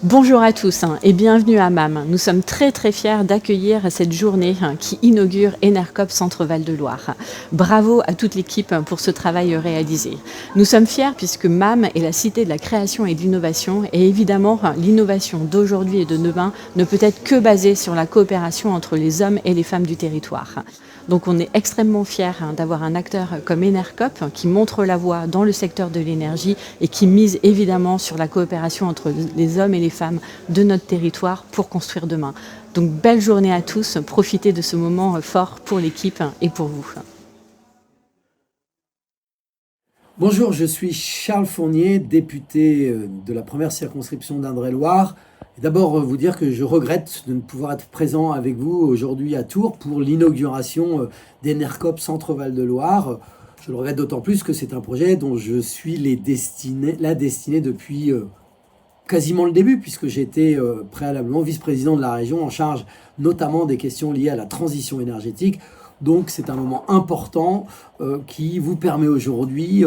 Bonjour à tous et bienvenue à MAM. Nous sommes très fiers d'accueillir cette journée qui inaugure Enercop Centre Val de Loire. Bravo à toute l'équipe pour ce travail réalisé. Nous sommes fiers puisque MAM est la cité de la création et de l'innovation et évidemment l'innovation d'aujourd'hui et de demain ne peut être que basée sur la coopération entre les hommes et les femmes du territoire. Donc on est extrêmement fiers d'avoir un acteur comme Enercop qui montre la voie dans le secteur de l'énergie et qui mise évidemment sur la coopération entre les hommes et les femmes de notre territoire pour construire demain. Donc belle journée à tous, profitez de ce moment fort pour l'équipe et pour vous. Bonjour, je suis Charles Fournier, député de la première circonscription d'Indre-et-Loire. D'abord, vous dire que je regrette de ne pouvoir être présent avec vous aujourd'hui à Tours pour l'inauguration d'Enercop Centre Val de Loire. Je le regrette d'autant plus que c'est un projet dont je suis la destinée depuis quasiment le début, puisque j'étais préalablement vice-président de la région en charge notamment des questions liées à la transition énergétique. Donc c'est un moment important qui vous permet aujourd'hui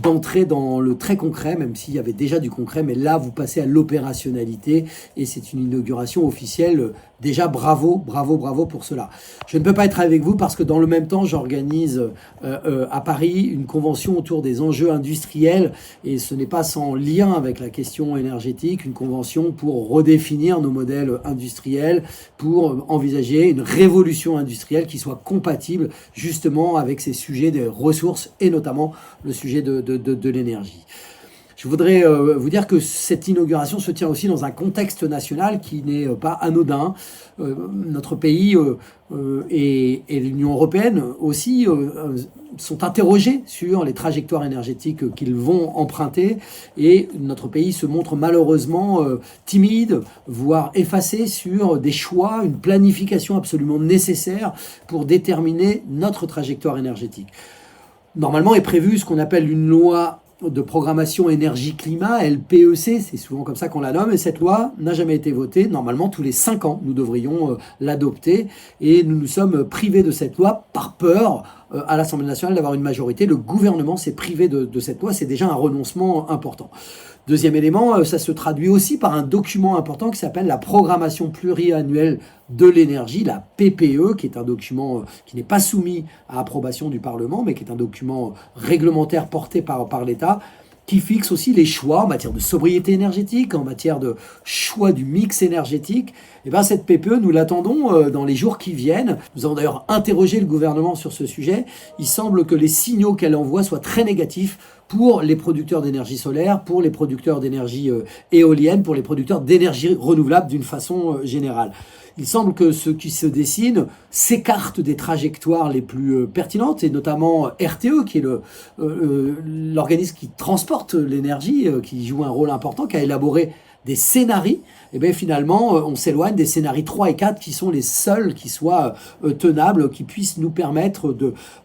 d'entrer dans le très concret, même s'il y avait déjà du concret, mais là vous passez à l'opérationnalité et c'est une inauguration officielle. Déjà bravo pour cela. Je ne peux pas être avec vous parce que dans le même temps j'organise à Paris une convention autour des enjeux industriels et ce n'est pas sans lien avec la question énergétique, une convention pour redéfinir nos modèles industriels, pour envisager une révolution industrielle qui soit compatible justement avec ces sujets des ressources et notamment le sujet de l'énergie. Je voudrais vous dire que cette inauguration se tient aussi dans un contexte national qui n'est pas anodin. Notre pays et l'Union européenne aussi sont interrogés sur les trajectoires énergétiques qu'ils vont emprunter et notre pays se montre malheureusement timide, voire effacé sur des choix, une planification absolument nécessaire pour déterminer notre trajectoire énergétique. Normalement est prévu ce qu'on appelle une loi de programmation énergie-climat, LPEC, c'est souvent comme ça qu'on la nomme, et cette loi n'a jamais été votée. Normalement, tous les 5 ans, nous devrions l'adopter, et nous nous sommes privés de cette loi par peur à l'Assemblée nationale d'avoir une majorité. Le gouvernement s'est privé de cette loi, c'est déjà un renoncement important. Deuxième élément, ça se traduit aussi par un document important qui s'appelle la programmation pluriannuelle de l'énergie, la PPE, qui est un document qui n'est pas soumis à approbation du Parlement, mais qui est un document réglementaire porté par l'État, qui fixe aussi les choix en matière de sobriété énergétique, en matière de choix du mix énergétique. Et bien cette PPE, nous l'attendons dans les jours qui viennent. Nous avons d'ailleurs interrogé le gouvernement sur ce sujet. Il semble que les signaux qu'elle envoie soient très négatifs pour les producteurs d'énergie solaire, pour les producteurs d'énergie éolienne, pour les producteurs d'énergie renouvelable d'une façon générale. Il semble que ce qui se dessine s'écarte des trajectoires les plus pertinentes, et notamment RTE, qui est l'organisme qui transporte l'énergie, qui joue un rôle important, qui a élaboré des scénarios. Et bien finalement, on s'éloigne des scénarios 3 et 4 qui sont les seuls qui soient tenables, qui puissent nous permettre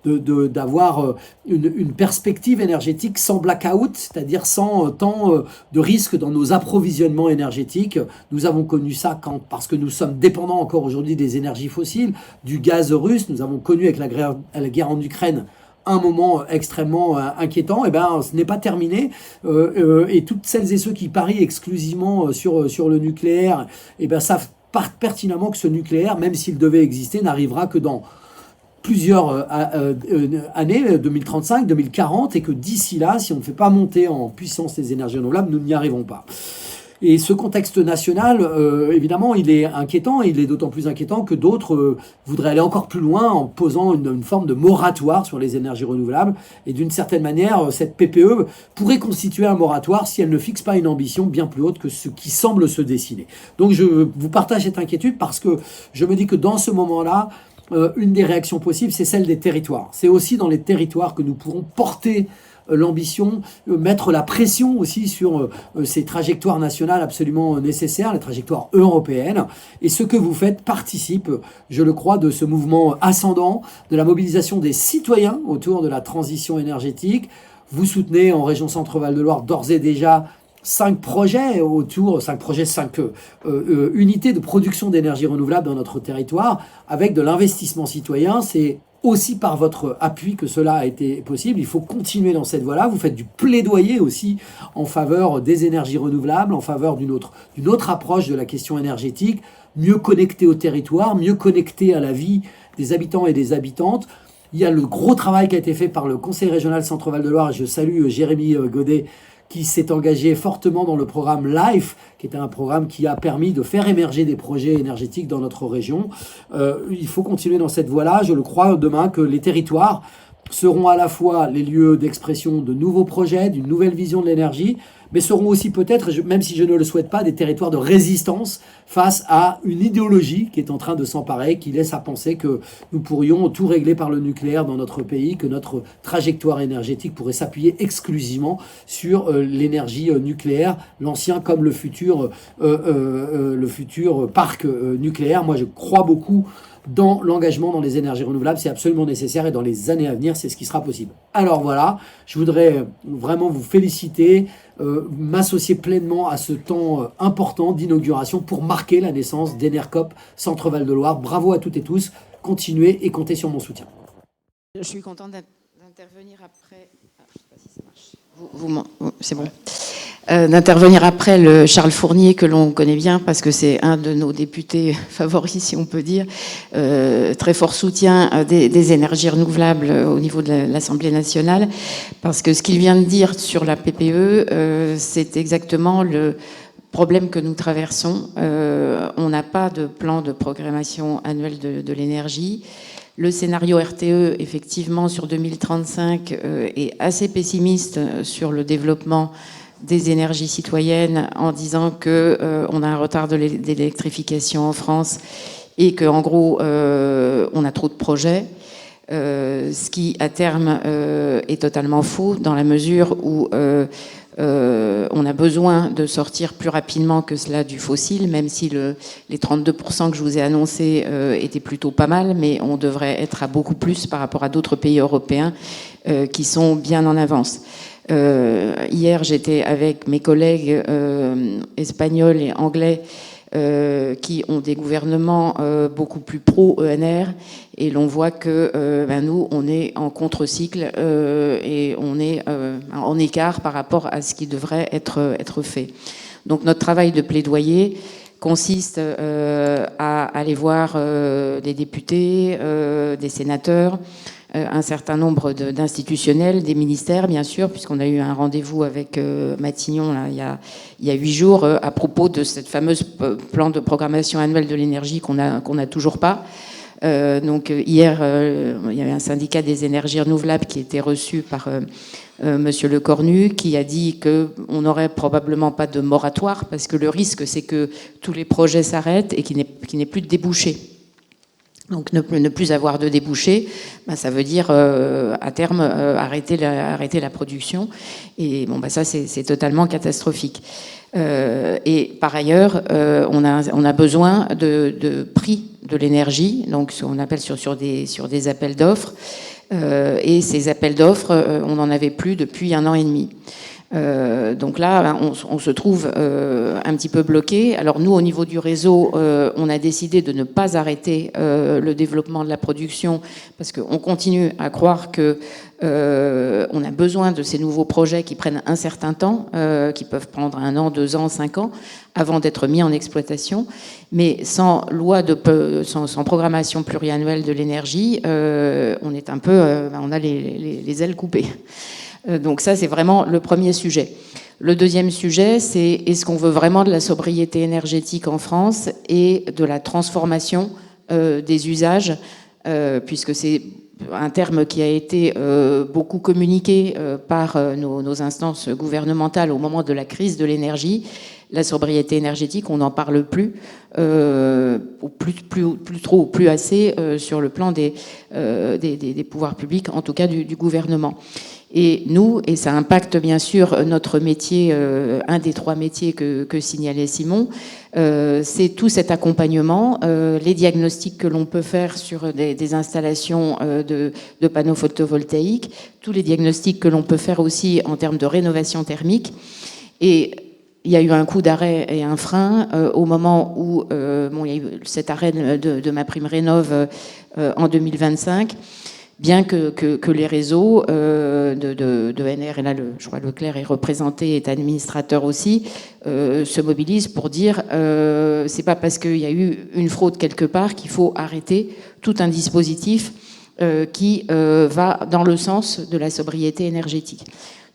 d'avoir une perspective énergétique sans blackout, c'est-à-dire sans tant de risques dans nos approvisionnements énergétiques. Nous avons connu ça parce que nous sommes dépendants encore aujourd'hui des énergies fossiles, du gaz russe. Nous avons connu avec la guerre en Ukraine un moment extrêmement inquiétant. Et ben ce n'est pas terminé et toutes celles et ceux qui parient exclusivement sur le nucléaire, et ben savent pertinemment que ce nucléaire, même s'il devait exister, n'arrivera que dans plusieurs années, 2035, 2040, et que d'ici là, si on ne fait pas monter en puissance les énergies renouvelables, nous n'y arrivons pas. Et ce contexte national, évidemment, il est inquiétant. Il est d'autant plus inquiétant que d'autres voudraient aller encore plus loin en posant une forme de moratoire sur les énergies renouvelables. Et d'une certaine manière, cette PPE pourrait constituer un moratoire si elle ne fixe pas une ambition bien plus haute que ce qui semble se dessiner. Donc je vous partage cette inquiétude parce que je me dis que dans ce moment-là, une des réactions possibles, c'est celle des territoires. C'est aussi dans les territoires que nous pourrons porter l'ambition, mettre la pression aussi sur ces trajectoires nationales absolument nécessaires, les trajectoires européennes. Et ce que vous faites participe, je le crois, de ce mouvement ascendant, de la mobilisation des citoyens autour de la transition énergétique. Vous soutenez en région Centre-Val de Loire d'ores et déjà 5 projets, 5 unités de production d'énergie renouvelable dans notre territoire, avec de l'investissement citoyen. C'est aussi par votre appui que cela a été possible. Il faut continuer dans cette voie-là. Vous faites du plaidoyer aussi en faveur des énergies renouvelables, en faveur d'une autre approche de la question énergétique, mieux connectée au territoire, mieux connectée à la vie des habitants et des habitantes. Il y a le gros travail qui a été fait par le Conseil régional Centre-Val de Loire. Je salue Jérémy Godet qui s'est engagé fortement dans le programme LIFE, qui est un programme qui a permis de faire émerger des projets énergétiques dans notre région. Il faut continuer dans cette voie-là. Je le crois demain que les territoires seront à la fois les lieux d'expression de nouveaux projets, d'une nouvelle vision de l'énergie, mais seront aussi peut-être, même si je ne le souhaite pas, des territoires de résistance face à une idéologie qui est en train de s'emparer, qui laisse à penser que nous pourrions tout régler par le nucléaire dans notre pays, que notre trajectoire énergétique pourrait s'appuyer exclusivement sur l'énergie nucléaire, l'ancien comme le futur parc nucléaire. Moi, je crois beaucoup dans l'engagement dans les énergies renouvelables, c'est absolument nécessaire et dans les années à venir, c'est ce qui sera possible. Alors voilà, je voudrais vraiment vous féliciter, m'associer pleinement à ce temps important d'inauguration pour marquer la naissance d'Enercop Centre-Val de Loire. Bravo à toutes et tous, continuez et comptez sur mon soutien. Je suis contente d'intervenir après. Je sais pas si ça marche. C'est bon. D'intervenir après le Charles Fournier que l'on connaît bien parce que c'est un de nos députés favoris, si on peut dire, très fort soutien des énergies renouvelables au niveau de l'Assemblée nationale, parce que ce qu'il vient de dire sur la PPE, c'est exactement le problème que nous traversons. On n'a pas de plan de programmation annuelle de l'énergie. Le scénario RTE, effectivement, sur 2035, est assez pessimiste sur le développement des énergies citoyennes en disant qu'on a un retard d'électrification en France et qu'en gros, on a trop de projets, ce qui, à terme, est totalement faux dans la mesure où on a besoin de sortir plus rapidement que cela du fossile, même si les 32% que je vous ai annoncés étaient plutôt pas mal, mais on devrait être à beaucoup plus par rapport à d'autres pays européens qui sont bien en avance. Hier, j'étais avec mes collègues espagnols et anglais qui ont des gouvernements beaucoup plus pro-ENR, et l'on voit que nous, on est en contre-cycle et on est en écart par rapport à ce qui devrait être fait. Donc notre travail de plaidoyer consiste à aller voir des députés, des sénateurs, un certain nombre d'institutionnels, des ministères, bien sûr, puisqu'on a eu un rendez-vous avec Matignon là, il y a 8 jours à propos de cette fameuse plan de programmation annuelle de l'énergie qu'on a toujours pas. Donc hier, il y avait un syndicat des énergies renouvelables qui était reçu par Monsieur Le Cornu, qui a dit qu'on n'aurait probablement pas de moratoire, parce que le risque, c'est que tous les projets s'arrêtent et qu'il n'ait plus de débouchés. Donc ne plus avoir de débouchés, ça veut dire à terme arrêter la production. Et bon, ça c'est totalement catastrophique. Et par ailleurs, on a besoin de prix de l'énergie, donc ce qu'on appelle sur des appels d'offres. Et ces appels d'offres, on n'en avait plus depuis 1 an et demi. Donc là, on se trouve un petit peu bloqué. Alors nous, au niveau du réseau, on a décidé de ne pas arrêter le développement de la production, parce qu'on continue à croire que on a besoin de ces nouveaux projets qui prennent un certain temps, qui peuvent prendre 1 an, 2 ans, 5 ans, avant d'être mis en exploitation. Mais sans programmation pluriannuelle de l'énergie, on est un peu, on a les ailes coupées. Donc ça, c'est vraiment le premier sujet. Le deuxième sujet, c'est est-ce qu'on veut vraiment de la sobriété énergétique en France et de la transformation des usages, puisque c'est un terme qui a été beaucoup communiqué par nos instances gouvernementales au moment de la crise de l'énergie. La sobriété énergétique, on n'en parle plus, plus assez sur le plan des pouvoirs publics, en tout cas du gouvernement. Et nous, et ça impacte bien sûr notre métier, un des 3 métiers que signalait Simon, c'est tout cet accompagnement, les diagnostics que l'on peut faire sur des installations de panneaux photovoltaïques, tous les diagnostics que l'on peut faire aussi en termes de rénovation thermique. Et il y a eu un coup d'arrêt et un frein au moment où il y a eu cet arrêt de MaPrimeRénov' en 2025. bien que les réseaux de NR, et là je crois Leclerc est représenté, est administrateur aussi, se mobilisent pour dire c'est pas parce qu'il y a eu une fraude quelque part qu'il faut arrêter tout un dispositif qui va dans le sens de la sobriété énergétique.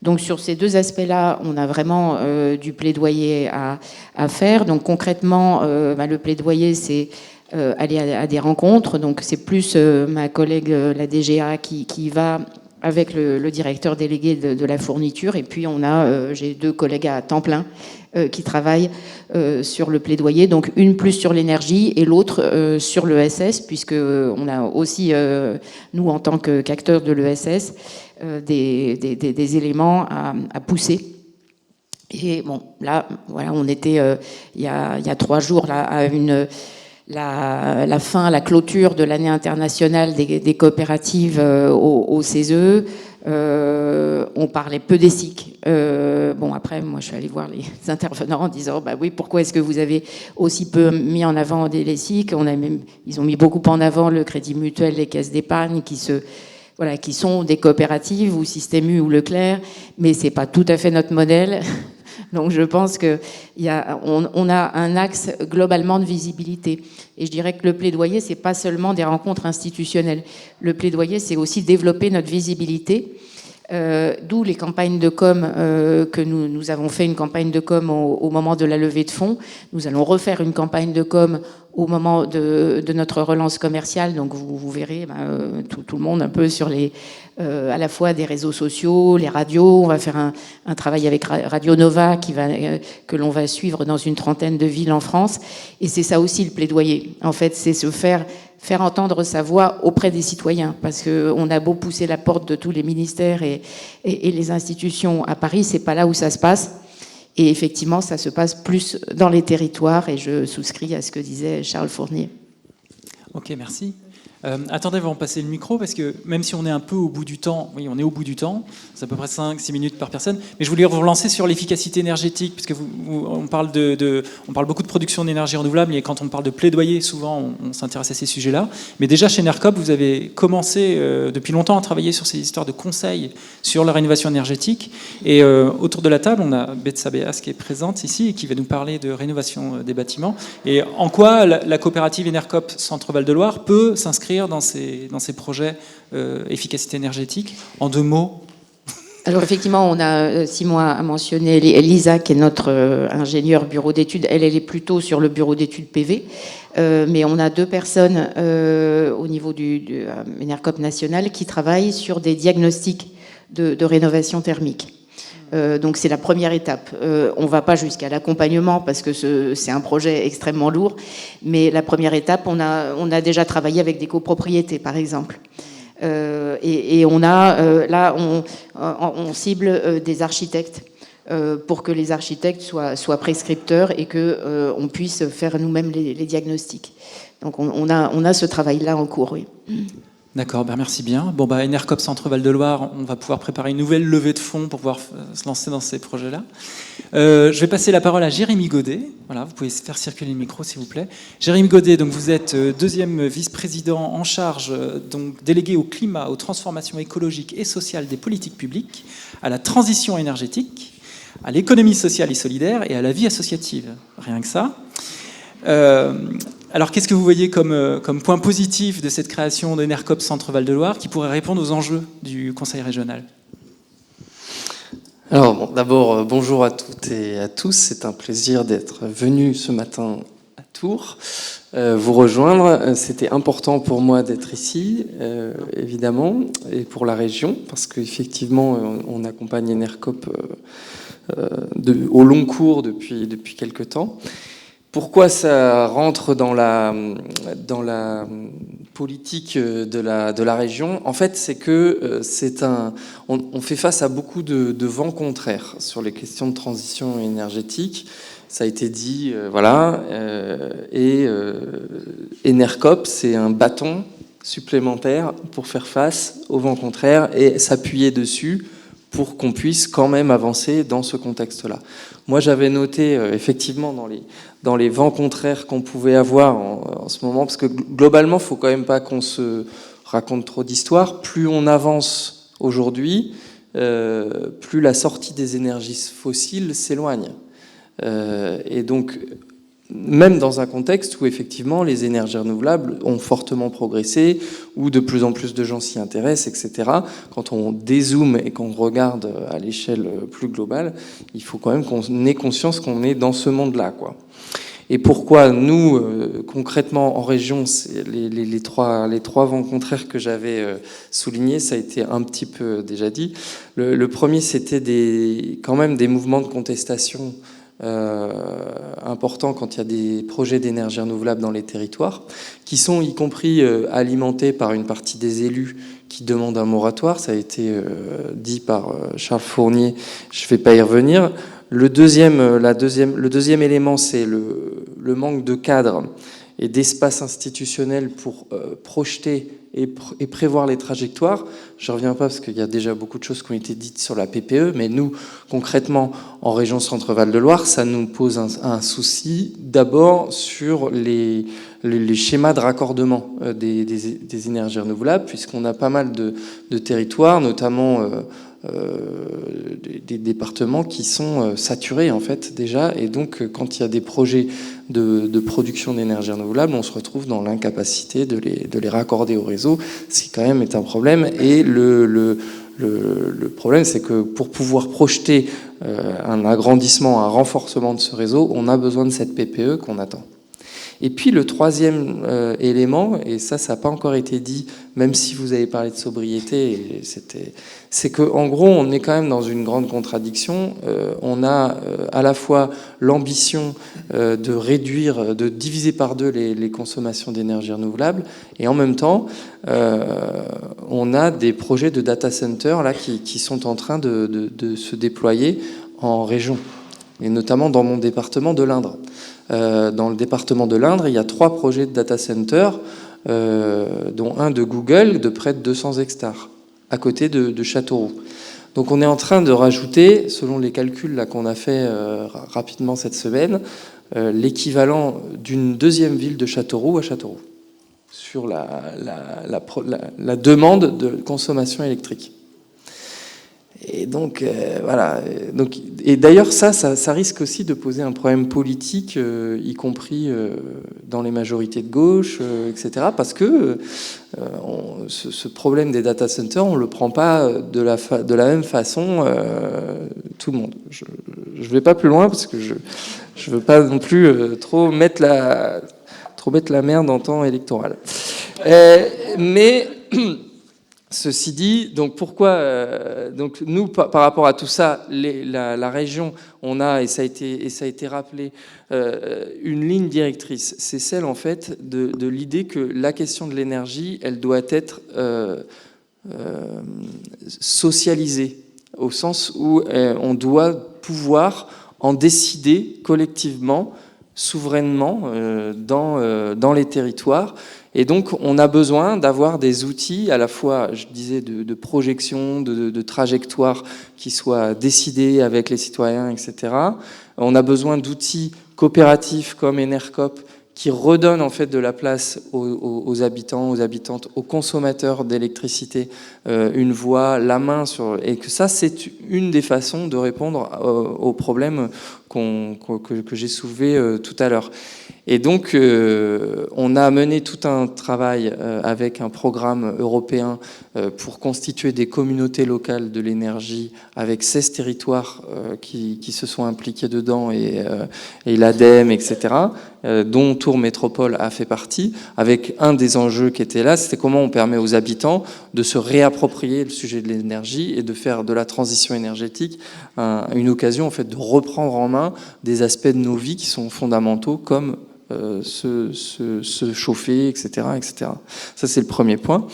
Donc sur ces deux aspects-là, on a vraiment du plaidoyer à faire. Donc concrètement, le plaidoyer, c'est aller à des rencontres. Donc c'est plus ma collègue, la DGA, qui va avec le directeur délégué de la fourniture. Et puis j'ai 2 collègues à temps plein qui travaillent sur le plaidoyer. Donc une plus sur l'énergie et l'autre sur l'ESS, puisque on a aussi, nous en tant qu'acteurs de l'ESS, des éléments à pousser. Et bon, là, voilà, on était il y a 3 jours là, à la clôture de l'année internationale des coopératives au CESE. On parlait peu des SIC. Bon, après, moi, je suis allée voir les intervenants en disant, bah oui, pourquoi est-ce que vous avez aussi peu mis en avant les SIC? Ils ont mis beaucoup en avant le Crédit Mutuel, les caisses d'épargne qui sont des coopératives, ou Système U ou Leclerc, mais c'est pas tout à fait notre modèle. Donc je pense qu'on a un axe globalement de visibilité. Et je dirais que le plaidoyer, c'est pas seulement des rencontres institutionnelles. Le plaidoyer, c'est aussi développer notre visibilité. D'où les campagnes de com que nous avons fait une campagne de com au moment de la levée de fonds. Nous allons refaire une campagne de com au moment de notre relance commerciale. Donc vous verrez tout le monde un peu sur à la fois des réseaux sociaux, les radios. On va faire un travail avec Radio Nova que l'on va suivre dans une 30aine de villes en France. Et c'est ça aussi le plaidoyer. En fait, c'est se faire entendre sa voix auprès des citoyens, parce qu'on a beau pousser la porte de tous les ministères et les institutions à Paris, c'est pas là où ça se passe. Et effectivement, ça se passe plus dans les territoires, et je souscris à ce que disait Charles Fournier. Ok, merci. Attendez, on va passer le micro, parce que même si on est un peu au bout du temps, oui, on est au bout du temps, c'est à peu près 5-6 minutes par personne, mais je voulais vous relancer sur l'efficacité énergétique, parce que on parle on parle beaucoup de production d'énergie renouvelable, et quand on parle de plaidoyer, souvent on s'intéresse à ces sujets-là. Mais déjà chez NERCOP, vous avez commencé depuis longtemps à travailler sur ces histoires de conseils sur la rénovation énergétique, et autour de la table, on a Betsa Béas qui est présente ici, et qui va nous parler de rénovation des bâtiments, et en quoi la coopérative NERCOP Centre-Val de Loire peut s'inscrire dans ces projets efficacité énergétique. En 2 mots. Alors effectivement, Simon a mentionné Lisa, qui est notre ingénieure bureau d'études. Elle est plutôt sur le bureau d'études PV. Mais on a 2 personnes au niveau du NERCOP national qui travaillent sur des diagnostics de rénovation thermique. Donc c'est la première étape. On ne va pas jusqu'à l'accompagnement parce que c'est un projet extrêmement lourd, mais la première étape, on a déjà travaillé avec des copropriétés, par exemple. Et on cible des architectes pour que les architectes soient prescripteurs et qu'on puisse faire nous-mêmes les diagnostics. Donc on a ce travail-là en cours, oui. D'accord, merci bien. Bon, NERCOP Centre-Val de Loire, on va pouvoir préparer une nouvelle levée de fonds pour pouvoir se lancer dans ces projets-là. Je vais passer la parole à Jérémy Godet. Voilà, vous pouvez faire circuler le micro, s'il vous plaît. Jérémy Godet, donc vous êtes 2e vice-président en charge, donc délégué au climat, aux transformations écologiques et sociales des politiques publiques, à la transition énergétique, à l'économie sociale et solidaire et à la vie associative. Rien que ça. Alors, qu'est-ce que vous voyez comme point positif de cette création de NERCOP Centre-Val de Loire qui pourrait répondre aux enjeux du Conseil régional ? Alors, d'abord, bonjour à toutes et à tous. C'est un plaisir d'être venu ce matin à Tours, vous rejoindre. C'était important pour moi d'être ici, évidemment, et pour la région, parce qu'effectivement, on accompagne NERCOP au long cours depuis quelque temps. Pourquoi ça rentre dans la politique de la région ? En fait, c'est que on fait face à beaucoup de vents contraires sur les questions de transition énergétique. Ça a été dit, et NERCOP, c'est un bâton supplémentaire pour faire face aux vents contraires et s'appuyer dessus pour qu'on puisse quand même avancer dans ce contexte-là. Moi, j'avais noté effectivement dans les vents contraires qu'on pouvait avoir en ce moment, parce que globalement, il ne faut quand même pas qu'on se raconte trop d'histoires. Plus on avance aujourd'hui, plus la sortie des énergies fossiles s'éloigne. Et donc, même dans un contexte où effectivement les énergies renouvelables ont fortement progressé, où de plus en plus de gens s'y intéressent, etc. Quand on dézoome et qu'on regarde à l'échelle plus globale, il faut quand même qu'on ait conscience qu'on est dans ce monde-là, quoi. Et pourquoi nous, concrètement, en région, les trois vents contraires que j'avais soulignés, ça a été un petit peu déjà dit. Le premier, c'était quand même des mouvements de contestation important quand il y a des projets d'énergie renouvelable dans les territoires, qui sont y compris alimentés par une partie des élus qui demandent un moratoire. Ça a été dit par Charles Fournier, je ne vais pas y revenir. Le deuxième élément, c'est le manque de cadre et d'espace institutionnel pour projeter et prévoir les trajectoires. Je ne reviens pas parce qu'il y a déjà beaucoup de choses qui ont été dites sur la PPE, mais nous, concrètement, en région Centre-Val de Loire, ça nous pose un souci d'abord sur les schémas de raccordement des énergies renouvelables, puisqu'on a pas mal de territoires, notamment des départements qui sont saturés en fait déjà, et donc quand il y a des projets de production d'énergie renouvelable, on se retrouve dans l'incapacité de les raccorder au réseau, ce qui quand même est un problème. Et le problème, c'est que pour pouvoir projeter un agrandissement, un renforcement de ce réseau, on a besoin de cette PPE qu'on attend. Et puis le troisième élément, et ça n'a pas encore été dit, même si vous avez parlé de sobriété, c'est qu'en gros, on est quand même dans une grande contradiction. On a à la fois l'ambition de réduire, de diviser par deux les consommations d'énergie renouvelable, et en même temps, on a des projets de data center là, qui sont en train de se déployer en région, et notamment dans mon département de l'Indre. Dans le département de l'Indre, il y a 3 projets de data center, dont un de Google de près de 200 hectares, à côté de Châteauroux. Donc on est en train de rajouter, selon les calculs là, qu'on a fait rapidement cette semaine, l'équivalent d'une deuxième ville de Châteauroux à Châteauroux, sur la demande de consommation électrique. Et donc, voilà. Donc, et d'ailleurs, ça risque aussi de poser un problème politique, y compris dans les majorités de gauche, etc. Parce que ce problème des data centers, on ne le prend pas de la même façon tout le monde. Je ne vais pas plus loin parce que je ne veux pas non plus trop mettre la merde en temps électoral. Mais... Ceci dit, donc pourquoi donc nous par rapport à tout ça, la région, on a, et ça a été rappelé, une ligne directrice. C'est celle en fait de l'idée que la question de l'énergie, elle doit être socialisée, au sens où on doit pouvoir en décider collectivement, souverainement dans les territoires. Et donc, on a besoin d'avoir des outils, à la fois, je disais, de projection, de trajectoire qui soient décidés avec les citoyens, etc. On a besoin d'outils coopératifs comme Enercop qui redonnent en fait de la place aux habitants, aux habitantes, aux consommateurs d'électricité, une voix, la main sur... Et que ça, c'est une des façons de répondre aux problèmes que j'ai soulevés tout à l'heure. Et donc, on a mené tout un travail avec un programme européen pour constituer des communautés locales de l'énergie avec 16 territoires qui se sont impliqués dedans, et l'ADEME, etc., dont Tours Métropole a fait partie, avec un des enjeux qui était là, c'était comment on permet aux habitants de se réapproprier le sujet de l'énergie et de faire de la transition énergétique une occasion en fait de reprendre en main des aspects de nos vies qui sont fondamentaux, comme se chauffer, etc., etc. Ça, c'est le premier point.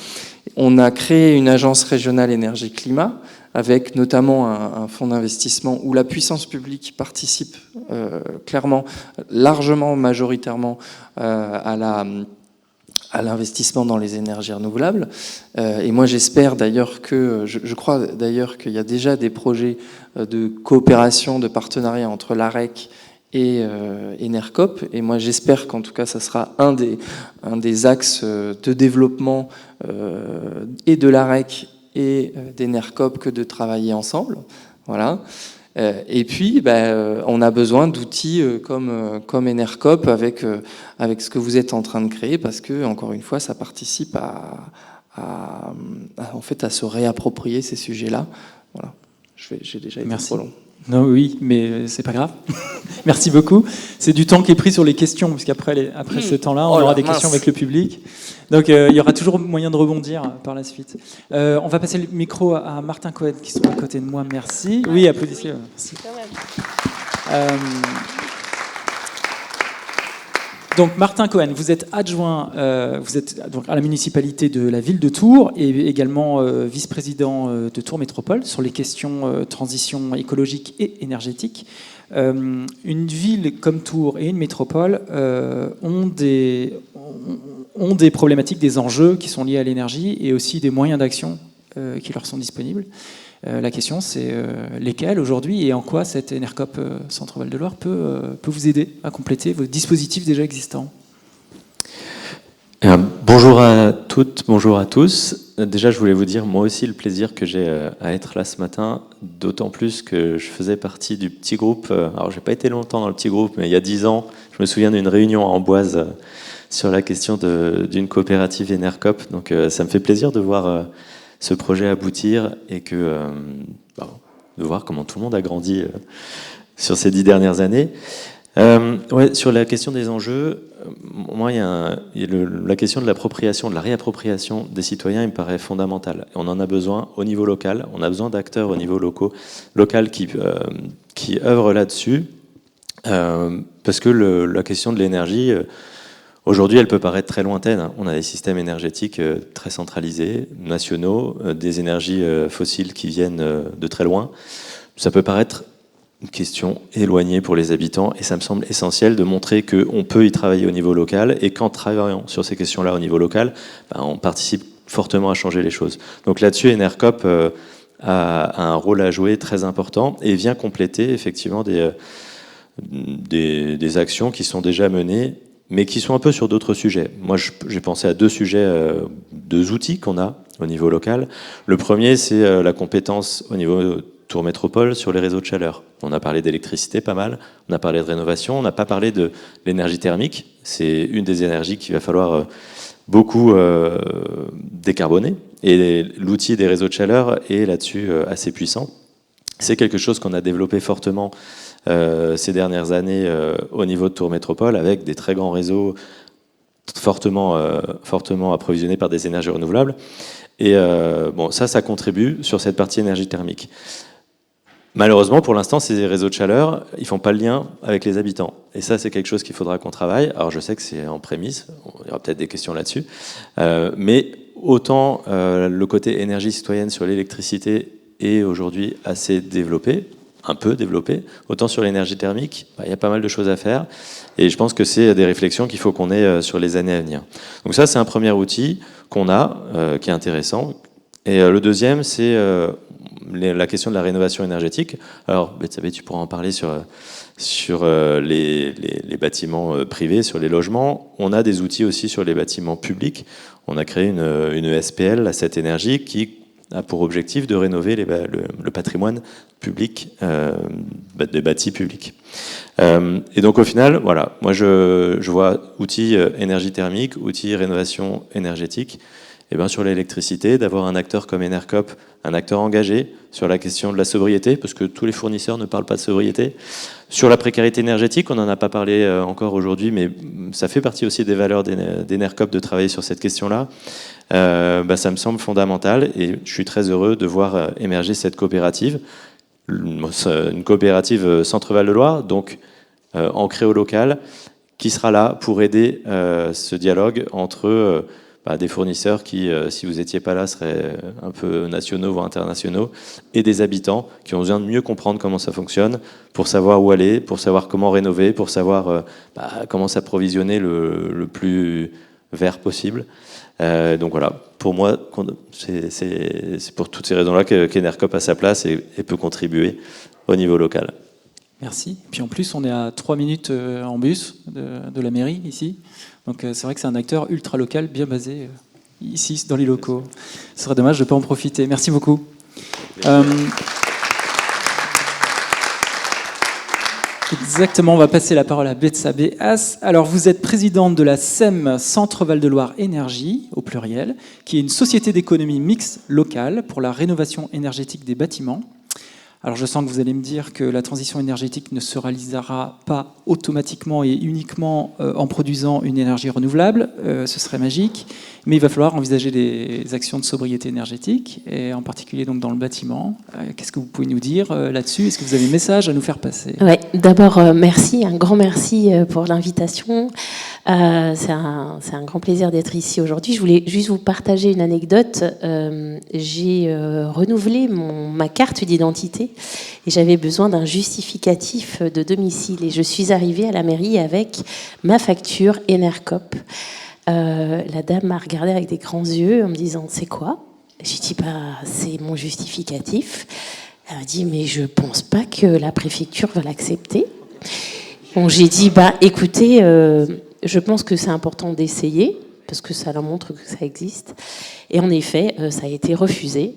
On a créé une agence régionale énergie-climat, avec notamment un fonds d'investissement où la puissance publique participe clairement, largement, majoritairement à l'investissement dans les énergies renouvelables. Et moi, j'espère d'ailleurs je crois d'ailleurs qu'il y a déjà des projets de coopération, de partenariat entre l'AREC et Enercop. Et moi, j'espère qu'en tout cas, ça sera un des axes de développement et de l'AREC et d'Enercop que de travailler ensemble. Voilà. Et puis, on a besoin d'outils comme Enercop avec ce que vous êtes en train de créer, parce que, encore une fois, ça participe en fait, à se réapproprier ces sujets-là. Voilà. J'ai déjà été trop long. Non, oui, mais c'est pas grave. Merci beaucoup. C'est du temps qui est pris sur les questions, parce qu'après après ce temps-là, on aura des questions avec le public. Donc il y aura toujours moyen de rebondir par la suite. On va passer le micro à Martin Cohen, qui se trouve à côté de moi. Merci. Oui, applaudissez. Merci. Donc Martin Cohen, vous êtes adjoint, vous êtes donc à la municipalité de la ville de Tours et également vice-président de Tours Métropole sur les questions transition écologique et énergétique. Une ville comme Tours et une métropole ont des problématiques, des enjeux qui sont liés à l'énergie et aussi des moyens d'action qui leur sont disponibles. La question, c'est lesquels aujourd'hui et en quoi cette Enercop Centre-Val de Loire peut vous aider à compléter vos dispositifs déjà existants. Bonjour à toutes, bonjour à tous. Déjà, je voulais vous dire, moi aussi, le plaisir que j'ai à être là ce matin, d'autant plus que je faisais partie du petit groupe. Alors, j'ai pas été longtemps dans le petit groupe, mais il y a 10 ans, je me souviens d'une réunion à Amboise sur la question d'une coopérative Enercop. Donc, ça me fait plaisir de voir ce projet aboutir et de voir comment tout le monde a grandi sur ces 10 dernières années. Sur la question des enjeux, moi, la question de l'appropriation, de la réappropriation des citoyens, il me paraît fondamentale. Et on en a besoin au niveau local, on a besoin d'acteurs au niveau local qui œuvrent là-dessus, parce que la question de l'énergie, aujourd'hui, elle peut paraître très lointaine. On a des systèmes énergétiques très centralisés, nationaux, des énergies fossiles qui viennent de très loin. Ça peut paraître une question éloignée pour les habitants et ça me semble essentiel de montrer qu'on peut y travailler au niveau local et qu'en travaillant sur ces questions-là au niveau local, on participe fortement à changer les choses. Donc là-dessus, Enercop a un rôle à jouer très important et vient compléter effectivement des actions qui sont déjà menées mais qui sont un peu sur d'autres sujets. Moi, j'ai pensé à deux sujets, deux outils qu'on a au niveau local. Le premier, c'est la compétence au niveau Tours Métropole sur les réseaux de chaleur. On a parlé d'électricité pas mal, on a parlé de rénovation, on n'a pas parlé de l'énergie thermique. C'est une des énergies qu'il va falloir beaucoup décarboner. Et l'outil des réseaux de chaleur est là-dessus assez puissant. C'est quelque chose qu'on a développé fortement ces dernières années au niveau de Tours Métropole avec des très grands réseaux fortement approvisionnés par des énergies renouvelables. Et ça contribue sur cette partie énergie thermique. Malheureusement, pour l'instant, ces réseaux de chaleur, ils font pas le lien avec les habitants. Et ça, c'est quelque chose qu'il faudra qu'on travaille. Alors, je sais que c'est en prémisse, il y aura peut-être des questions là-dessus. Mais autant le côté énergie citoyenne sur l'électricité est aujourd'hui assez développé, un peu développé, autant sur l'énergie thermique, il y a pas mal de choses à faire. Et je pense que c'est des réflexions qu'il faut qu'on ait sur les années à venir. Donc ça, c'est un premier outil qu'on a, qui est intéressant. Et le deuxième, c'est la question de la rénovation énergétique. Alors, Bethsabée, tu pourras en parler sur les bâtiments privés, sur les logements. On a des outils aussi sur les bâtiments publics. On a créé une ESPL, la 7 Énergie, qui a pour objectif de rénover le patrimoine public, des bâtis publics. Et donc au final, voilà, moi je vois outils énergie thermique, outils rénovation énergétique. Et bien sur l'électricité, d'avoir un acteur comme Enercop, un acteur engagé sur la question de la sobriété, parce que tous les fournisseurs ne parlent pas de sobriété. Sur la précarité énergétique, on n'en a pas parlé encore aujourd'hui, mais ça fait partie aussi des valeurs d'Enercop de travailler sur cette question-là. Ça me semble fondamental et je suis très heureux de voir émerger cette coopérative, une coopérative Centre-Val de Loire, donc ancrée au local, qui sera là pour aider ce dialogue entre des fournisseurs qui, si vous n'étiez pas là, seraient un peu nationaux, voire internationaux, et des habitants qui ont besoin de mieux comprendre comment ça fonctionne, pour savoir où aller, pour savoir comment rénover, pour savoir comment s'approvisionner le plus vert possible. Donc voilà, pour moi, c'est pour toutes ces raisons-là qu'Enercop a sa place et peut contribuer au niveau local. Merci. Et puis en plus, on est à 3 minutes en bus de la mairie, ici. Donc c'est vrai que c'est un acteur ultra local, bien basé ici, dans les locaux. Ce serait dommage de ne pas en profiter. Merci beaucoup. Exactement, on va passer la parole à Betsa Béas. Alors, vous êtes présidente de la SEM Centre Val-de-Loire Énergie, au pluriel, qui est une société d'économie mixte locale pour la rénovation énergétique des bâtiments. Alors, je sens que vous allez me dire que la transition énergétique ne se réalisera pas automatiquement et uniquement en produisant une énergie renouvelable. Ce serait magique. Mais il va falloir envisager des actions de sobriété énergétique, et en particulier donc dans le bâtiment. Qu'est-ce que vous pouvez nous dire là-dessus? Est-ce que vous avez un message à nous faire passer? Ouais, d'abord, merci, un grand merci pour l'invitation. C'est un grand plaisir d'être ici aujourd'hui. Je voulais juste vous partager une anecdote. J'ai renouvelé ma carte d'identité et j'avais besoin d'un justificatif de domicile. Et je suis arrivée à la mairie avec ma facture Enercop. La dame m'a regardée avec des grands yeux en me disant « C'est quoi ?» J'ai dit « C'est mon justificatif. » Elle m'a dit « Mais je pense pas que la préfecture va l'accepter. » Bon, j'ai dit « Écoutez, je pense que c'est important d'essayer, parce que ça leur montre que ça existe. » Et en effet, ça a été refusé.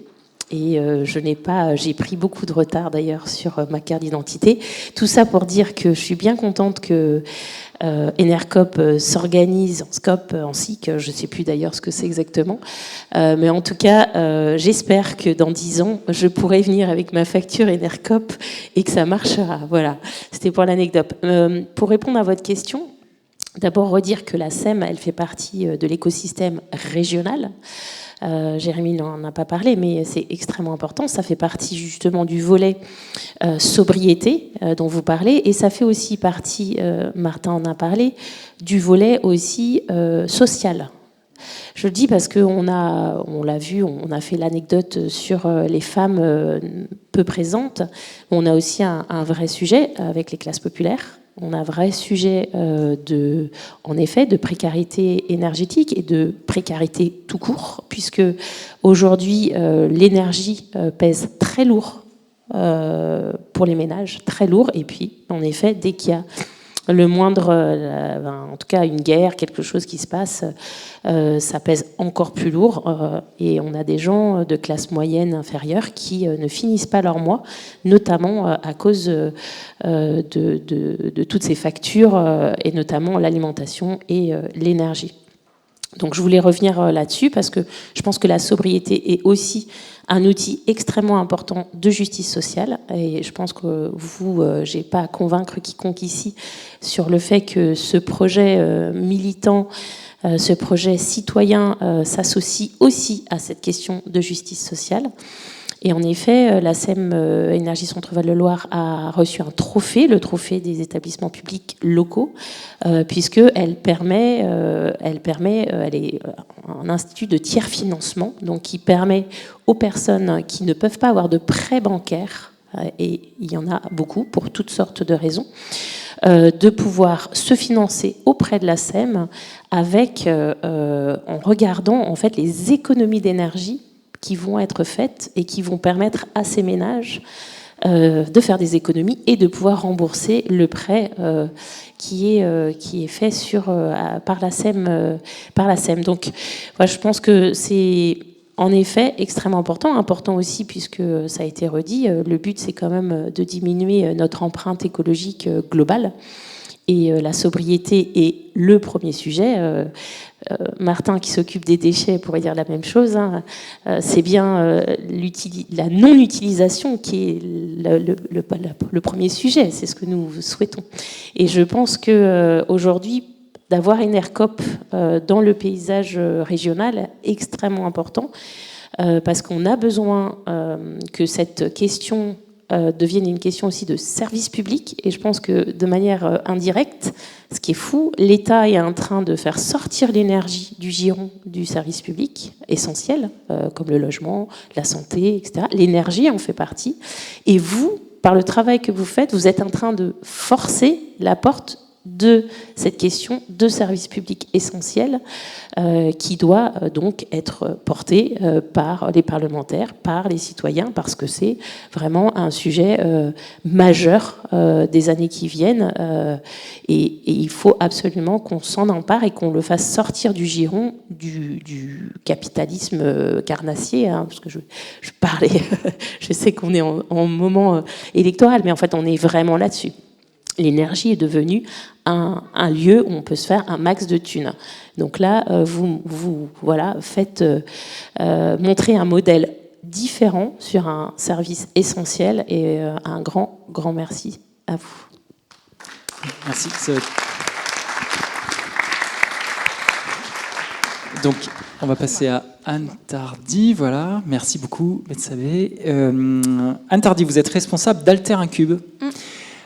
Et j'ai pris beaucoup de retard d'ailleurs sur ma carte d'identité. Tout ça pour dire que je suis bien contente que Enercop s'organise en SCOP, en SIC, je ne sais plus d'ailleurs ce que c'est exactement. Mais en tout cas, j'espère que dans 10 ans, je pourrai venir avec ma facture Enercop et que ça marchera. Voilà, c'était pour l'anecdote. Pour répondre à votre question, d'abord redire que la SEM, elle fait partie de l'écosystème régional. Jérémy n'en a pas parlé, mais c'est extrêmement important. Ça fait partie justement du volet sobriété dont vous parlez, et ça fait aussi partie, Martin en a parlé, du volet aussi social. Je le dis parce qu'on l'a vu, on a fait l'anecdote sur les femmes peu présentes. On a aussi un vrai sujet avec les classes populaires. On a un vrai sujet en effet, de précarité énergétique et de précarité tout court, puisque aujourd'hui, l'énergie pèse très lourd pour les ménages, très lourd. Et puis, en effet, dès qu'il y a le moindre, en tout cas une guerre, quelque chose qui se passe, ça pèse encore plus lourd. Et on a des gens de classe moyenne inférieure qui ne finissent pas leur mois, notamment à cause de toutes ces factures, et notamment l'alimentation et l'énergie. Donc je voulais revenir là-dessus parce que je pense que la sobriété est aussi un outil extrêmement important de justice sociale, et je pense que j'ai pas à convaincre quiconque ici sur le fait que ce projet militant, ce projet citoyen s'associe aussi à cette question de justice sociale. Et en effet, la SEM Énergie Centre Val-de-Loire a reçu un trophée, le trophée des établissements publics locaux, puisqu'elle elle est un institut de tiers financement, donc qui permet aux personnes qui ne peuvent pas avoir de prêt bancaire, et il y en a beaucoup pour toutes sortes de raisons, de pouvoir se financer auprès de la SEM avec, en regardant en fait les économies d'énergie qui vont être faites et qui vont permettre à ces ménages de faire des économies et de pouvoir rembourser le prêt qui est fait par la SEM. Donc, voilà, je pense que c'est en effet extrêmement important aussi puisque ça a été redit. Le but, c'est quand même de diminuer notre empreinte écologique globale. Et la sobriété est le premier sujet. Martin, qui s'occupe des déchets, pourrait dire la même chose. Hein. C'est bien la non-utilisation qui est le premier sujet. C'est ce que nous souhaitons. Et je pense qu'aujourd'hui, d'avoir Enercop dans le paysage régional est extrêmement important parce qu'on a besoin que cette question devienne une question aussi de service public. Et je pense que de manière indirecte, ce qui est fou, l'État est en train de faire sortir l'énergie du giron du service public essentiel, comme le logement, la santé, etc. L'énergie en fait partie. Et vous, par le travail que vous faites, vous êtes en train de forcer la porte de cette question de service public essentiel qui doit donc être portée par les parlementaires, par les citoyens, parce que c'est vraiment un sujet majeur des années qui viennent et il faut absolument qu'on s'en empare et qu'on le fasse sortir du giron du capitalisme carnassier, hein, parce que je parlais, je sais qu'on est en moment électoral, mais en fait on est vraiment là-dessus. L'énergie est devenue un lieu où on peut se faire un max de thunes. Donc là, vous voilà, faites montrer un modèle différent sur un service essentiel et un grand merci à vous. Merci. Donc, on va passer à Anne Tardy. Voilà, merci beaucoup, Betsabé. Anne Tardy, vous êtes responsable d'Alter Incube.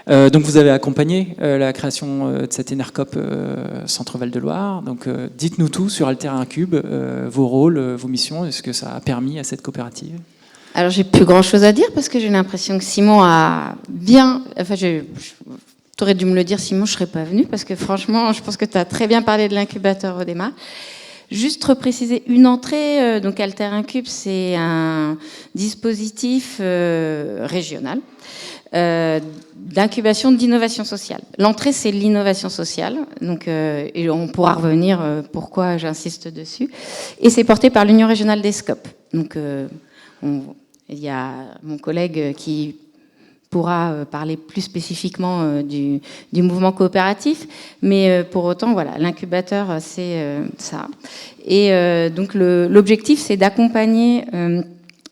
Donc vous avez accompagné la création de cette Enercop Centre Val-de-Loire. Donc dites-nous tout sur Alter Incube, vos rôles, vos missions, est-ce que ça a permis à cette coopérative? Alors j'ai plus grand-chose à dire parce que j'ai l'impression que Simon a bien... Enfin, t'aurais dû me le dire, Simon, je serais pas venue parce que franchement, je pense que tu as très bien parlé de l'incubateur au démarrage. Juste repréciser une entrée, donc Alter Incube, c'est un dispositif régional d'incubation d'innovation sociale. L'entrée, c'est l'innovation sociale, donc, et on pourra revenir pourquoi j'insiste dessus. Et c'est porté par l'Union régionale des SCOP. Donc, il y a mon collègue qui pourra parler plus spécifiquement du mouvement coopératif, mais pour autant, voilà, l'incubateur, c'est ça. Et donc, l'objectif, c'est d'accompagner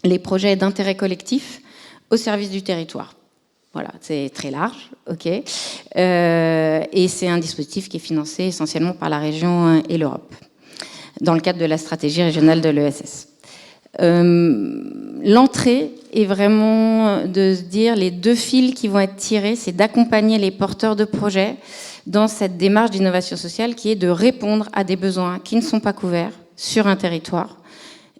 les projets d'intérêt collectif au service du territoire. Voilà, c'est très large, ok. Et c'est un dispositif qui est financé essentiellement par la région et l'Europe, dans le cadre de la stratégie régionale de l'ESS. L'entrée est vraiment de se dire les deux fils qui vont être tirés, c'est d'accompagner les porteurs de projets dans cette démarche d'innovation sociale qui est de répondre à des besoins qui ne sont pas couverts sur un territoire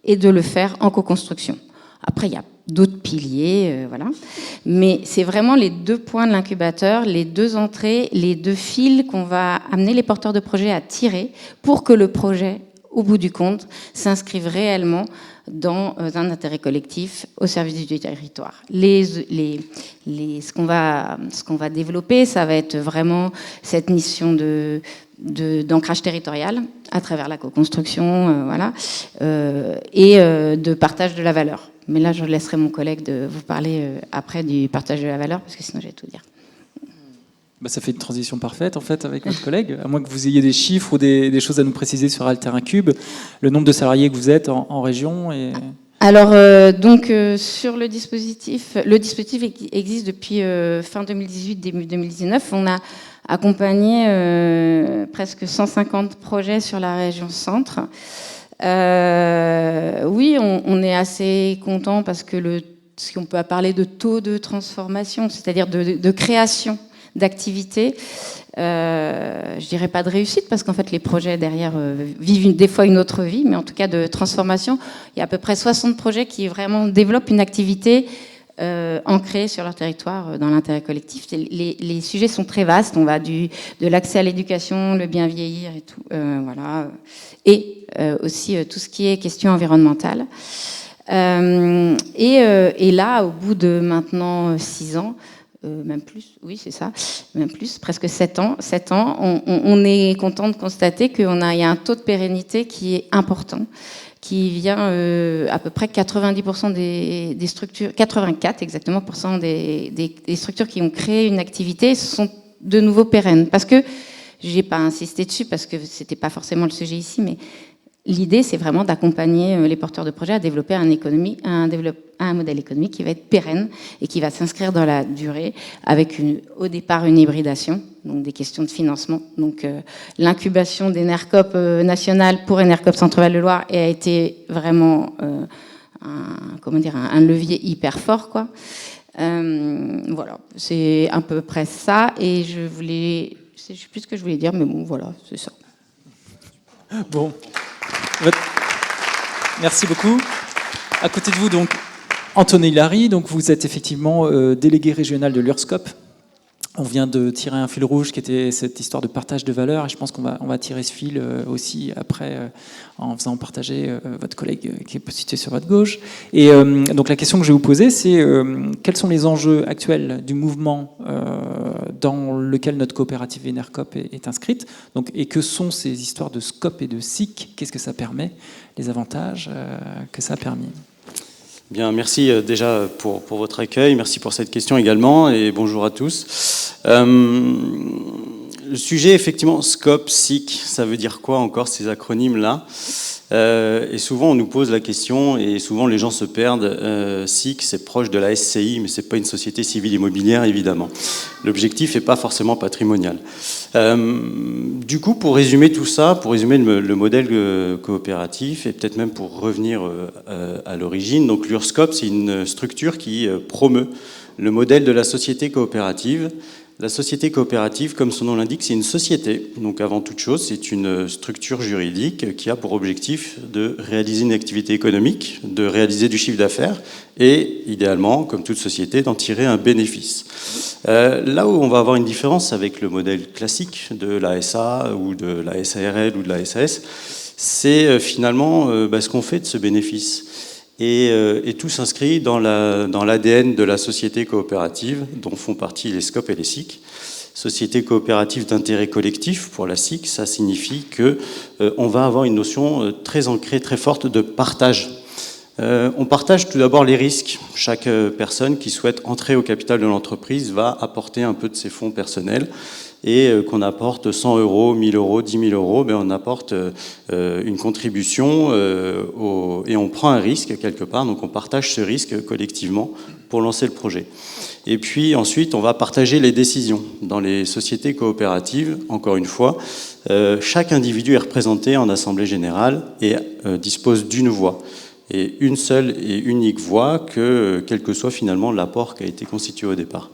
et de le faire en co-construction. Après, il y a d'autres piliers, voilà. Mais c'est vraiment les deux points de l'incubateur, les deux entrées, les deux fils qu'on va amener les porteurs de projets à tirer pour que le projet, au bout du compte, s'inscrive réellement dans un intérêt collectif au service du territoire. Ce qu'on va développer, ça va être vraiment cette mission d'ancrage territorial à travers la co-construction, voilà, et de partage de la valeur. Mais là, je laisserai mon collègue de vous parler après du partage de la valeur, parce que sinon, je vais tout dire. Bah, ça fait une transition parfaite, en fait, avec notre collègue. À moins que vous ayez des chiffres ou des choses à nous préciser sur Alter Incube, le nombre de salariés que vous êtes en région et... Alors, sur le dispositif existe depuis fin 2018, début 2019. On a accompagné presque 150 projets sur la région centre. Oui, on est assez content parce que si on peut parler de taux de transformation, c'est-à-dire de création d'activités, je dirais pas de réussite parce qu'en fait les projets derrière vivent des fois une autre vie, mais en tout cas de transformation. Il y a à peu près 60 projets qui vraiment développent une activité ancrée sur leur territoire dans l'intérêt collectif. Les sujets sont très vastes. On va de l'accès à l'éducation, le bien vieillir et tout, voilà, et aussi tout ce qui est question environnementale. Et là, au bout de maintenant 6 ans. Même plus, oui c'est ça, même plus, presque 7 ans, on est content de constater qu'il y a un taux de pérennité qui est important, qui vient à peu près 90% des structures, 84 exactement % des structures qui ont créé une activité sont de nouveau pérennes. Parce que, je n'ai pas insisté dessus parce que c'était pas forcément le sujet ici, mais l'idée, c'est vraiment d'accompagner les porteurs de projets à développer un modèle économique qui va être pérenne et qui va s'inscrire dans la durée avec au départ une hybridation, donc des questions de financement. Donc l'incubation d'Enercop nationale pour Enercop Centre Val-de-Loire a été vraiment un levier hyper fort, quoi. Voilà, c'est à peu près ça. Et je sais plus ce que je voulais dire, mais bon, voilà, c'est ça. Bon. Merci beaucoup. À côté de vous, donc, Anthony Larry, donc vous êtes effectivement délégué régional de l'URSCOP On vient de tirer un fil rouge qui était cette histoire de partage de valeurs, et je pense qu'on va tirer ce fil aussi après en faisant partager votre collègue qui est situé sur votre gauche. Et donc la question que je vais vous poser, c'est quels sont les enjeux actuels du mouvement dans lequel notre coopérative Enercop est inscrite, donc, et que sont ces histoires de scope et de SIC, qu'est-ce que ça permet, les avantages que ça a permis. Bien, merci déjà pour votre accueil, merci pour cette question également, et bonjour à tous. Le sujet, effectivement, SCOPE, SIC, ça veut dire quoi encore ces acronymes-là ? Et souvent on nous pose la question, et souvent les gens se perdent. SIC, c'est proche de la SCI, mais c'est pas une société civile immobilière, évidemment. L'objectif n'est pas forcément patrimonial. Du coup, pour résumer tout ça, pour résumer le modèle coopératif, et peut-être même pour revenir à l'origine, donc l'URSCOP, c'est une structure qui promeut le modèle de la société coopérative. La société coopérative, comme son nom l'indique, c'est une société. Donc avant toute chose, c'est une structure juridique qui a pour objectif de réaliser une activité économique, de réaliser du chiffre d'affaires et, idéalement, comme toute société, d'en tirer un bénéfice. Là où on va avoir une différence avec le modèle classique de la SA ou de la SARL ou de la SAS, c'est finalement ce qu'on fait de ce bénéfice. Et tout s'inscrit dans l'ADN de la société coopérative, dont font partie les SCOP et les SIC. Société coopérative d'intérêt collectif, pour la SIC, ça signifie qu'on va avoir une notion très ancrée, très forte de partage. On partage tout d'abord les risques. Chaque personne qui souhaite entrer au capital de l'entreprise va apporter un peu de ses fonds personnels. Et qu'on apporte 100 euros, 1000 euros, 10 000 euros, on apporte une contribution et on prend un risque quelque part, donc on partage ce risque collectivement pour lancer le projet. Et puis ensuite, on va partager les décisions. Dans les sociétés coopératives, encore une fois, chaque individu est représenté en assemblée générale et dispose d'une voix. Et une seule et unique voix, quel que soit finalement l'apport qui a été constitué au départ.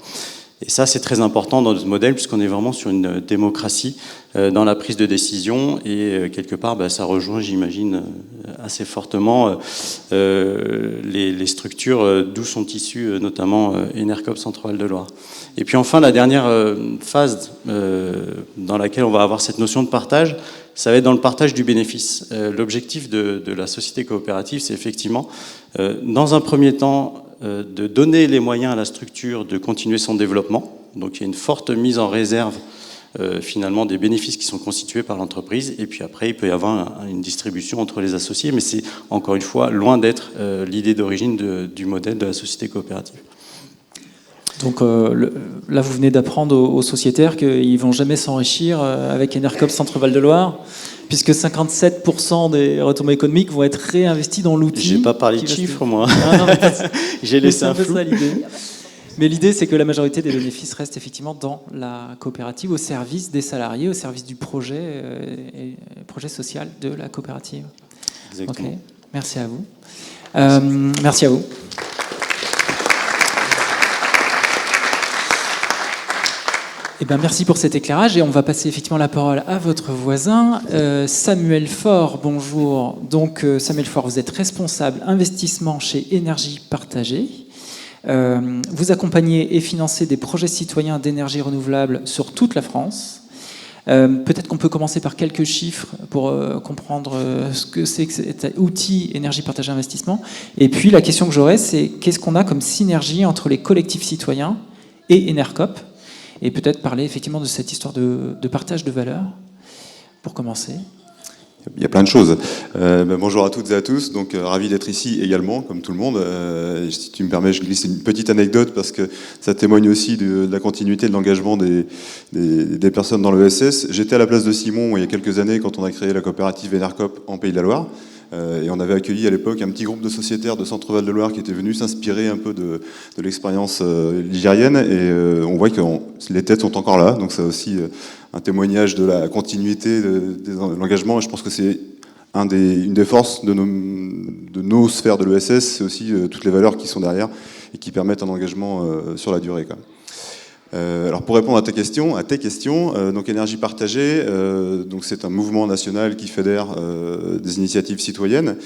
Et ça, c'est très important dans notre modèle, puisqu'on est vraiment sur une démocratie dans la prise de décision. Et quelque part, ça rejoint, j'imagine, assez fortement les structures d'où sont issues, notamment Enercop Centre-Val de Loire. Et puis enfin, la dernière phase dans laquelle on va avoir cette notion de partage, ça va être dans le partage du bénéfice. L'objectif de la société coopérative, c'est effectivement, dans un premier temps, de donner les moyens à la structure de continuer son développement. Donc il y a une forte mise en réserve finalement des bénéfices qui sont constitués par l'entreprise, et puis après il peut y avoir une distribution entre les associés, mais c'est encore une fois loin d'être l'idée d'origine du modèle de la société coopérative. Donc là vous venez d'apprendre aux sociétaires qu'ils ne vont jamais s'enrichir avec Enercop Centre-Val de Loire, puisque 57% des retombées économiques vont être réinvestis dans l'outil. J'ai pas parlé de chiffres, moi. J'ai laissé un flou. Ça, l'idée. Mais l'idée, c'est que la majorité des bénéfices restent effectivement dans la coopérative, au service des salariés, au service du projet, projet social de la coopérative. Exactement. Okay. Merci à vous. Merci à vous. Eh bien, merci pour cet éclairage, et on va passer effectivement la parole à votre voisin, Samuel Faure. Bonjour. Donc, Samuel Faure, vous êtes responsable investissement chez Énergie Partagée. Vous accompagnez et financez des projets citoyens d'énergie renouvelable sur toute la France. Peut-être qu'on peut commencer par quelques chiffres pour comprendre ce que c'est que cet outil Énergie Partagée Investissement. Et puis, la question que j'aurais, c'est qu'est-ce qu'on a comme synergie entre les collectifs citoyens et Enercop ? Et peut-être parler effectivement de cette histoire de partage de valeurs, pour commencer. Il y a plein de choses. Bonjour à toutes et à tous. Donc, ravi d'être ici également, comme tout le monde. Si tu me permets, je glisse une petite anecdote parce que ça témoigne aussi de la continuité de l'engagement des personnes dans l'ESS. J'étais à la place de Simon il y a quelques années quand on a créé la coopérative Enercop en Pays de la Loire. Et on avait accueilli à l'époque un petit groupe de sociétaires de Centre-Val de Loire qui était venu s'inspirer un peu de l'expérience ligérienne. Et on voit que les têtes sont encore là. Donc c'est aussi un témoignage de la continuité de l'engagement. Et je pense que c'est une des forces de nos sphères de l'ESS. C'est aussi toutes les valeurs qui sont derrière et qui permettent un engagement sur la durée, quoi. Alors pour répondre à tes questions, donc Énergie Partagée, donc c'est un mouvement national qui fédère des initiatives citoyennes.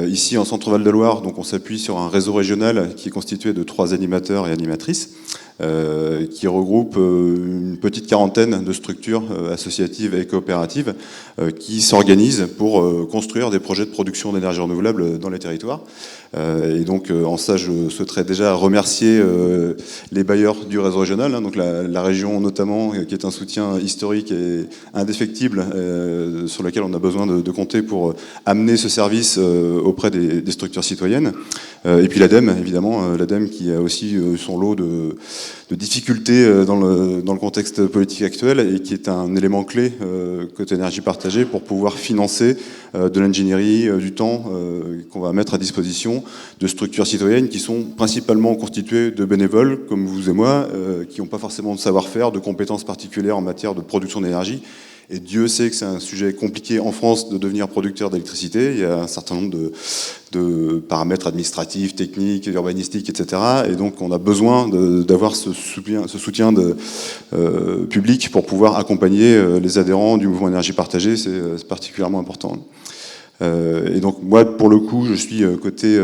Ici en Centre-Val de Loire, donc on s'appuie sur un réseau régional qui est constitué de 3 animateurs et animatrices. qui regroupe une petite quarantaine de structures associatives et coopératives qui s'organisent pour construire des projets de production d'énergie renouvelable dans les territoires. Et donc en ça, je souhaiterais déjà remercier les bailleurs du réseau régional, hein, donc la région notamment, qui est un soutien historique et indéfectible sur lequel on a besoin de compter pour amener ce service auprès des structures citoyennes. Et puis l'ADEME, évidemment, l'ADEME qui a aussi son lot de difficultés dans le contexte politique actuel et qui est un élément clé côté énergie partagée pour pouvoir financer de l'ingénierie, du temps qu'on va mettre à disposition de structures citoyennes qui sont principalement constituées de bénévoles comme vous et moi, qui n'ont pas forcément de savoir-faire, de compétences particulières en matière de production d'énergie. Et Dieu sait que c'est un sujet compliqué en France de devenir producteur d'électricité. Il y a un certain nombre de paramètres administratifs, techniques, urbanistiques, etc. Et donc on a besoin d'avoir ce soutien public pour pouvoir accompagner les adhérents du mouvement énergie partagée. C'est particulièrement important. Et donc moi, pour le coup, je suis côté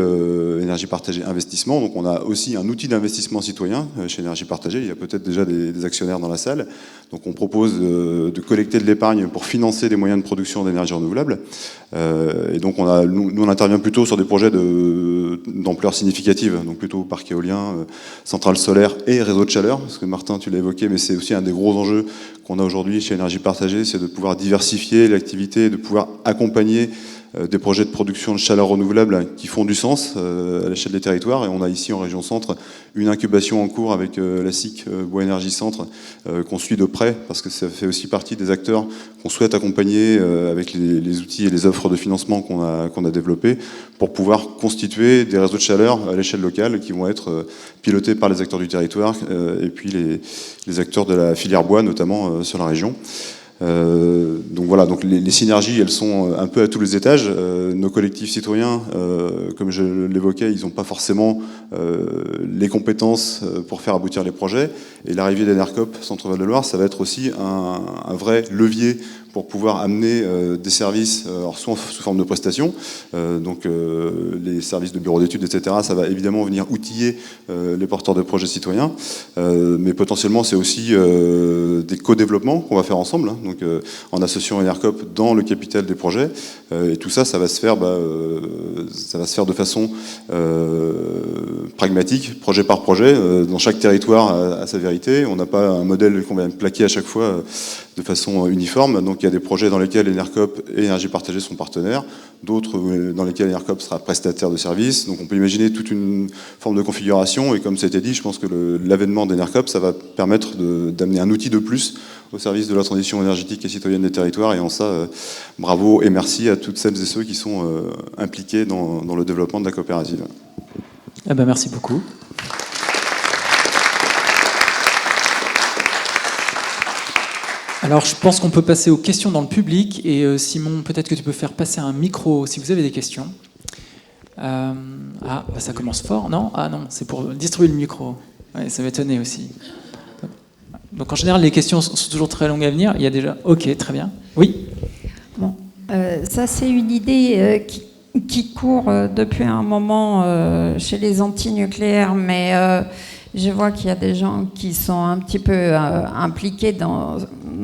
énergie partagée investissement. Donc on a aussi un outil d'investissement citoyen chez énergie partagée. Il y a peut-être déjà des actionnaires dans la salle. Donc on propose de collecter de l'épargne pour financer des moyens de production d'énergie renouvelable. Et donc nous on intervient plutôt sur des projets d'ampleur significative, donc plutôt parc éolien, centrale solaire et réseau de chaleur. Parce que Martin, tu l'as évoqué, mais c'est aussi un des gros enjeux qu'on a aujourd'hui chez énergie partagée, c'est de pouvoir diversifier l'activité, de pouvoir accompagner des projets de production de chaleur renouvelable qui font du sens à l'échelle des territoires. Et on a ici en région centre une incubation en cours avec la SIC Bois Énergie Centre qu'on suit de près parce que ça fait aussi partie des acteurs qu'on souhaite accompagner avec les outils et les offres de financement qu'on a développés pour pouvoir constituer des réseaux de chaleur à l'échelle locale qui vont être pilotés par les acteurs du territoire et puis les acteurs de la filière bois notamment sur la région. Donc voilà, donc les synergies, elles sont un peu à tous les étages. Nos collectifs citoyens, comme je l'évoquais, ils n'ont pas forcément les compétences pour faire aboutir les projets. Et l'arrivée d'Enercop Centre-Val de Loire, ça va être aussi un vrai levier pour pouvoir amener des services, alors soit sous forme de prestations, donc les services de bureaux d'études, etc., ça va évidemment venir outiller les porteurs de projets citoyens, mais potentiellement c'est aussi des co-développements qu'on va faire ensemble, hein, donc en associant Enercop dans le capital des projets, et tout ça, ça va se faire de façon pragmatique, projet par projet, dans chaque territoire à sa vérité. On n'a pas un modèle qu'on va plaquer à chaque fois de façon uniforme. Donc il y a des projets dans lesquels Enercop et Énergie Partagée sont partenaires, d'autres dans lesquels Enercop sera prestataire de services. Donc on peut imaginer toute une forme de configuration, et comme ça a été dit, je pense que l'avènement d'Enercop, ça va permettre d'amener un outil de plus au service de la transition énergétique et citoyenne des territoires, et en ça, bravo et merci à toutes celles et ceux qui sont impliqués dans le développement de la coopérative. Eh ben, merci beaucoup. Alors, je pense qu'on peut passer aux questions dans le public. Et Simon, peut-être que tu peux faire passer un micro si vous avez des questions. Ça commence fort, non? Ah non, c'est pour distribuer le micro. Ouais, ça m'étonnait aussi. Donc en général, les questions sont toujours très longues à venir. Il y a déjà... Ok, très bien. Oui. Bon, ça c'est une idée qui court depuis un moment chez les anti-nucléaires, mais je vois qu'il y a des gens qui sont un petit peu impliqués dans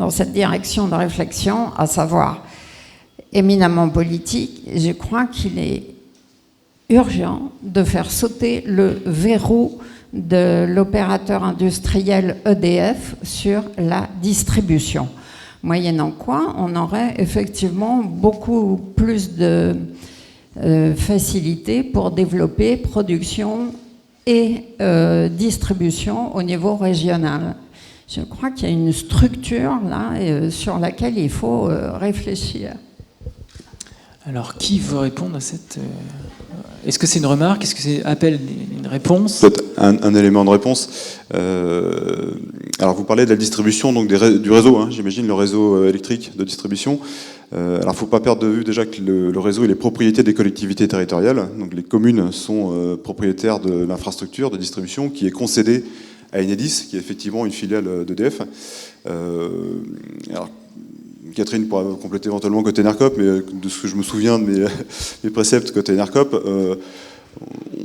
cette direction de réflexion, à savoir éminemment politique. Je crois qu'il est urgent de faire sauter le verrou de l'opérateur industriel EDF sur la distribution. Moyennant quoi, on aurait effectivement beaucoup plus de facilité pour développer production et distribution au niveau régional. Je crois qu'il y a une structure là sur laquelle il faut réfléchir. Alors, qui veut répondre à cette... Est-ce que c'est une remarque? Est-ce que c'est appel une réponse? Peut-être un élément de réponse. Alors, vous parlez de la distribution, donc du réseau, hein, j'imagine, le réseau électrique de distribution. Alors, il ne faut pas perdre de vue déjà que le réseau est propriété des collectivités territoriales. Donc, les communes sont propriétaires de l'infrastructure de distribution qui est concédée à Enedis, qui est effectivement une filiale d'EDF. Alors, Catherine pourra compléter éventuellement côté Enercop, mais de ce que je me souviens de mes préceptes côté Enercop,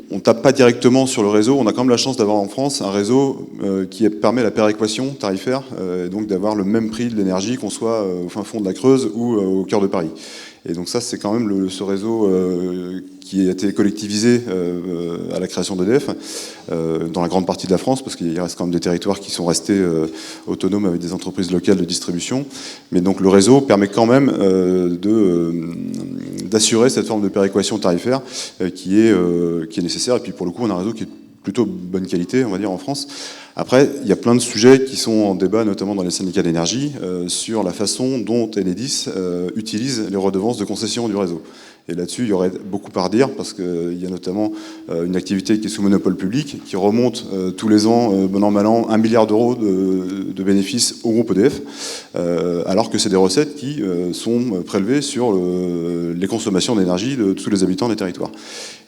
on tape pas directement sur le réseau. On a quand même la chance d'avoir en France un réseau qui permet la péréquation tarifaire, et donc d'avoir le même prix de l'énergie qu'on soit au fin fond de la Creuse ou au cœur de Paris. Et donc ça, c'est quand même ce réseau qui a été collectivisé à la création d'EDF dans la grande partie de la France, parce qu'il reste quand même des territoires qui sont restés autonomes avec des entreprises locales de distribution. Mais donc le réseau permet quand même d'assurer cette forme de péréquation tarifaire qui est nécessaire. Et puis pour le coup, on a un réseau qui est plutôt bonne qualité, on va dire, en France. Après, il y a plein de sujets qui sont en débat, notamment dans les syndicats d'énergie, sur la façon dont Enedis utilise les redevances de concession du réseau. Et là-dessus, il y aurait beaucoup à redire, parce qu'il y a notamment une activité qui est sous monopole public, qui remonte tous les ans, bon an, mal an, 1 milliard d'euros de bénéfices au groupe EDF, alors que c'est des recettes qui sont prélevées sur les consommations d'énergie de tous les habitants des territoires.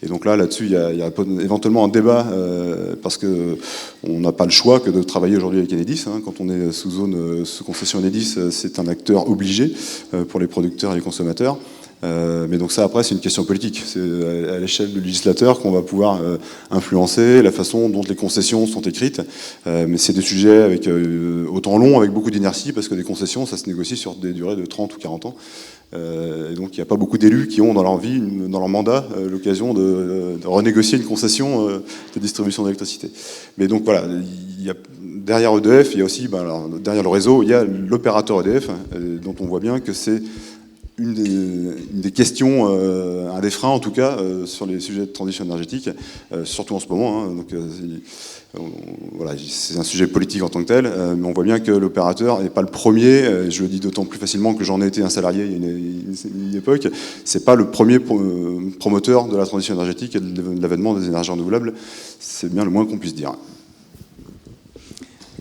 Et donc là-dessus, il y a éventuellement un débat, parce qu'on n'a pas le choix que de travailler aujourd'hui avec Enedis. Quand on est sous concession Enedis, c'est un acteur obligé pour les producteurs et les consommateurs. Mais donc ça, après, c'est une question politique. C'est à l'échelle du législateur qu'on va pouvoir influencer la façon dont les concessions sont écrites. Mais c'est des sujets avec autant long, avec beaucoup d'inertie, parce que des concessions, ça se négocie sur des durées de 30 ou 40 ans. Et donc il n'y a pas beaucoup d'élus qui ont dans leur vie, dans leur mandat, l'occasion de renégocier une concession de distribution d'électricité. Mais donc voilà, derrière EDF, il y a aussi, derrière le réseau, il y a l'opérateur EDF, dont on voit bien que c'est une des questions, un des freins en tout cas, sur les sujets de transition énergétique, surtout en ce moment. Donc, voilà, c'est un sujet politique en tant que tel, mais on voit bien que l'opérateur n'est pas le premier. Je le dis d'autant plus facilement que j'en ai été un salarié il y a une époque. C'est pas le premier promoteur de la transition énergétique et de l'avènement des énergies renouvelables. C'est bien le moins qu'on puisse dire.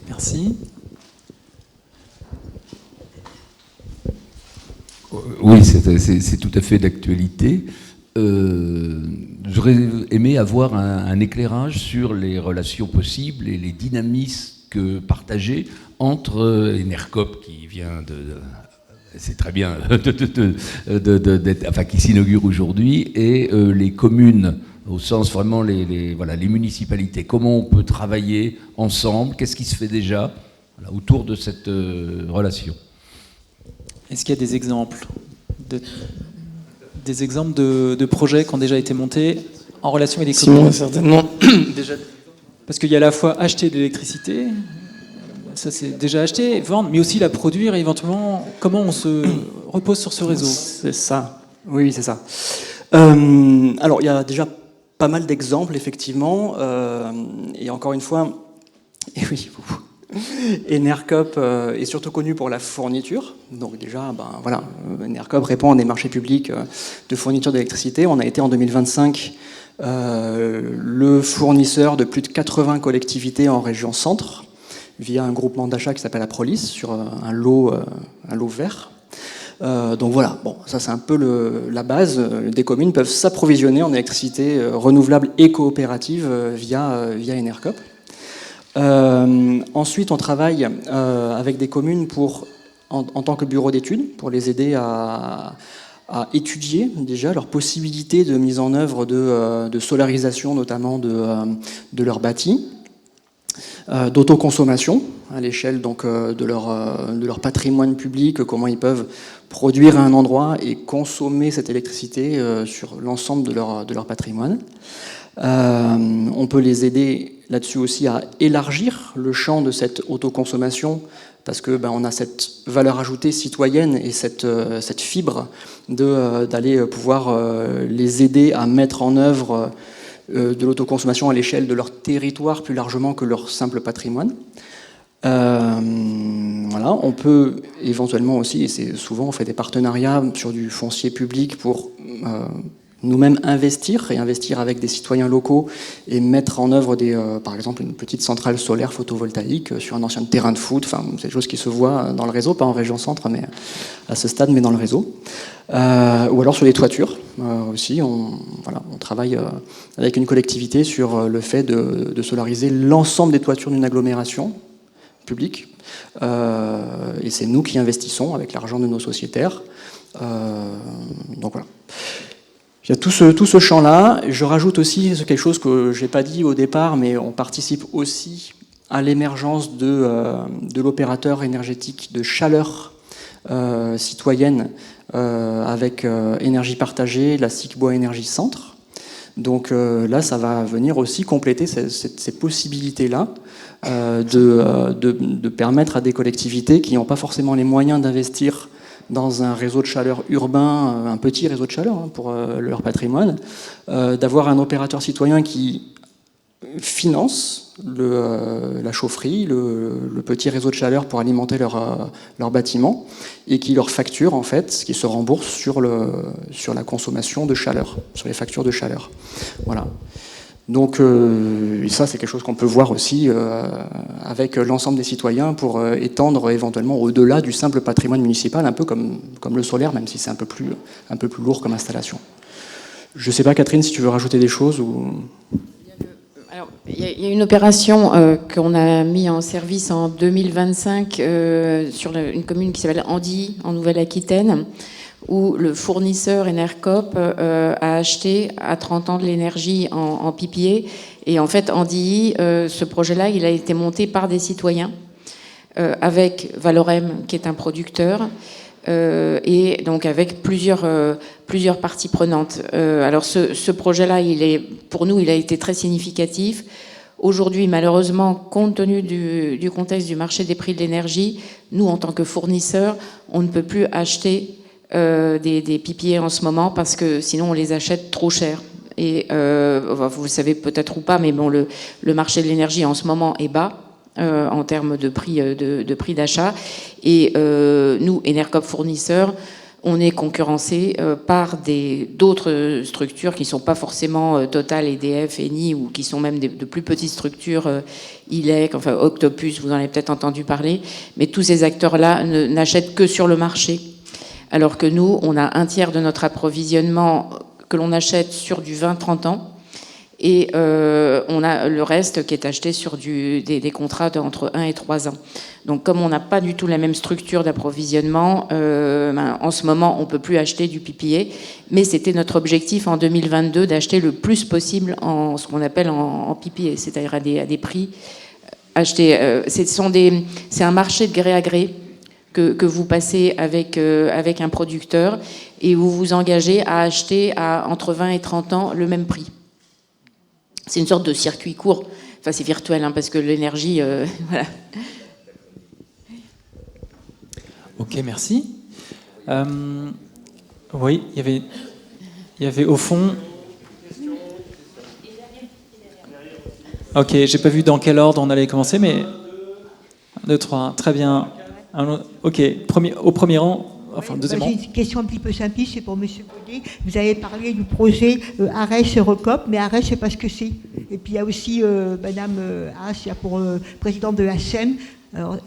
Merci. Oui, c'est tout à fait d'actualité. J'aurais aimé avoir un éclairage sur les relations possibles et les dynamismes partagés entre Enercop, qui vient c'est très bien, qui s'inaugure aujourd'hui, et les communes, au sens vraiment les municipalités. Comment on peut travailler ensemble? Qu'est-ce qui se fait déjà autour de cette relation? Est-ce qu'il y a des exemples de projets qui ont déjà été montés en relation avec les communes? Certainement. Déjà, parce qu'il y a à la fois acheter de l'électricité, ça c'est déjà acheté, vendre, mais aussi la produire et éventuellement comment on se repose sur ce réseau. C'est ça. Oui, c'est ça. Alors il y a déjà pas mal d'exemples effectivement, et encore une fois, et oui. Enercop est surtout connu pour la fourniture. Donc déjà, Enercop répond à des marchés publics de fourniture d'électricité. On a été en 2025 le fournisseur de plus de 80 collectivités en région centre via un groupement d'achat qui s'appelle Aprolis sur un lot vert. Donc voilà, ça c'est un peu la base. Des communes peuvent s'approvisionner en électricité renouvelable et coopérative via Enercop. Ensuite, on travaille avec des communes en tant que bureau d'études pour les aider à étudier déjà leurs possibilités de mise en œuvre de solarisation, notamment de leur bâti, d'autoconsommation à l'échelle donc de leur patrimoine public, comment ils peuvent produire à un endroit et consommer cette électricité sur l'ensemble de leur patrimoine. On peut les aider là-dessus aussi à élargir le champ de cette autoconsommation parce que on a cette valeur ajoutée citoyenne et cette fibre d'aller pouvoir les aider à mettre en œuvre de l'autoconsommation à l'échelle de leur territoire plus largement que leur simple patrimoine. Voilà, on peut éventuellement aussi, et c'est souvent on fait des partenariats sur du foncier public pour nous-mêmes investir avec des citoyens locaux et mettre en œuvre par exemple une petite centrale solaire photovoltaïque sur un ancien terrain de foot. Enfin, c'est des choses qui se voient dans le réseau, pas en région centre, mais à ce stade, mais dans le réseau. Ou alors sur les toitures aussi. On travaille avec une collectivité sur le fait de solariser l'ensemble des toitures d'une agglomération publique. Et c'est nous qui investissons avec l'argent de nos sociétaires. Donc voilà. Il y a tout ce champ-là. Je rajoute aussi quelque chose que je n'ai pas dit au départ, mais on participe aussi à l'émergence de l'opérateur énergétique de chaleur citoyenne avec énergie partagée, la SIC Bois Énergie Centre. Donc là, ça va venir aussi compléter ces possibilités-là de permettre à des collectivités qui n'ont pas forcément les moyens d'investir dans un réseau de chaleur urbain, un petit réseau de chaleur pour leur patrimoine, d'avoir un opérateur citoyen qui finance la chaufferie, le petit réseau de chaleur pour alimenter leur bâtiment, et qui leur facture, en fait, qui se rembourse sur la consommation de chaleur, sur les factures de chaleur. Voilà. Donc ça, c'est quelque chose qu'on peut voir aussi avec l'ensemble des citoyens pour étendre éventuellement au-delà du simple patrimoine municipal, un peu comme le solaire, même si c'est un peu plus lourd comme installation. Je ne sais pas, Catherine, si tu veux rajouter des choses ou... Alors, il y a une opération qu'on a mis en service en 2025 sur une commune qui s'appelle Andilly, en Nouvelle-Aquitaine, où le fournisseur Enercop a acheté à 30 ans de l'énergie en PPA. Et en fait, Andilly, ce projet-là, il a été monté par des citoyens, avec Valorem, qui est un producteur, et donc avec plusieurs parties prenantes. Alors ce projet-là, pour nous, il a été très significatif. Aujourd'hui, malheureusement, compte tenu du contexte du marché des prix de l'énergie, nous, en tant que fournisseurs, on ne peut plus acheter des PPA en ce moment parce que sinon on les achète trop cher. Et vous le savez peut-être ou pas, mais bon, le marché de l'énergie en ce moment est bas en termes de prix d'achat. Et nous, Enercop fournisseurs, on est concurrencé par d'autres structures qui ne sont pas forcément Total, EDF, Eni, ou qui sont même de plus petites structures, ILEC, enfin Octopus, vous en avez peut-être entendu parler. Mais tous ces acteurs-là n'achètent que sur le marché. Alors que nous, on a un tiers de notre approvisionnement que l'on achète sur du 20-30 ans, et on a le reste qui est acheté sur des contrats entre 1 et 3 ans. Donc comme on n'a pas du tout la même structure d'approvisionnement, en ce moment, on ne peut plus acheter du PPA, mais c'était notre objectif en 2022 d'acheter le plus possible en ce qu'on appelle en PPA, c'est-à-dire à des prix achetés. C'est un marché de gré à gré que vous passez avec un producteur, et vous vous engagez à acheter entre 20 et 30 ans le même prix. C'est une sorte de circuit court. Enfin, c'est virtuel, hein, parce que l'énergie... voilà. Ok, merci. Oui, il y avait au fond... Ok, j'ai pas vu dans quel ordre on allait commencer, mais... 1, 2, 3, très bien. Ok, au premier rang, enfin deuxième rang. J'ai une question un petit peu simpliste, c'est pour M. Baudet. Vous avez parlé du projet Arès-Eurocop, mais Arès, je ne sais pas ce que c'est. Et puis il y a aussi Madame Haas, pour présidente de la SEM,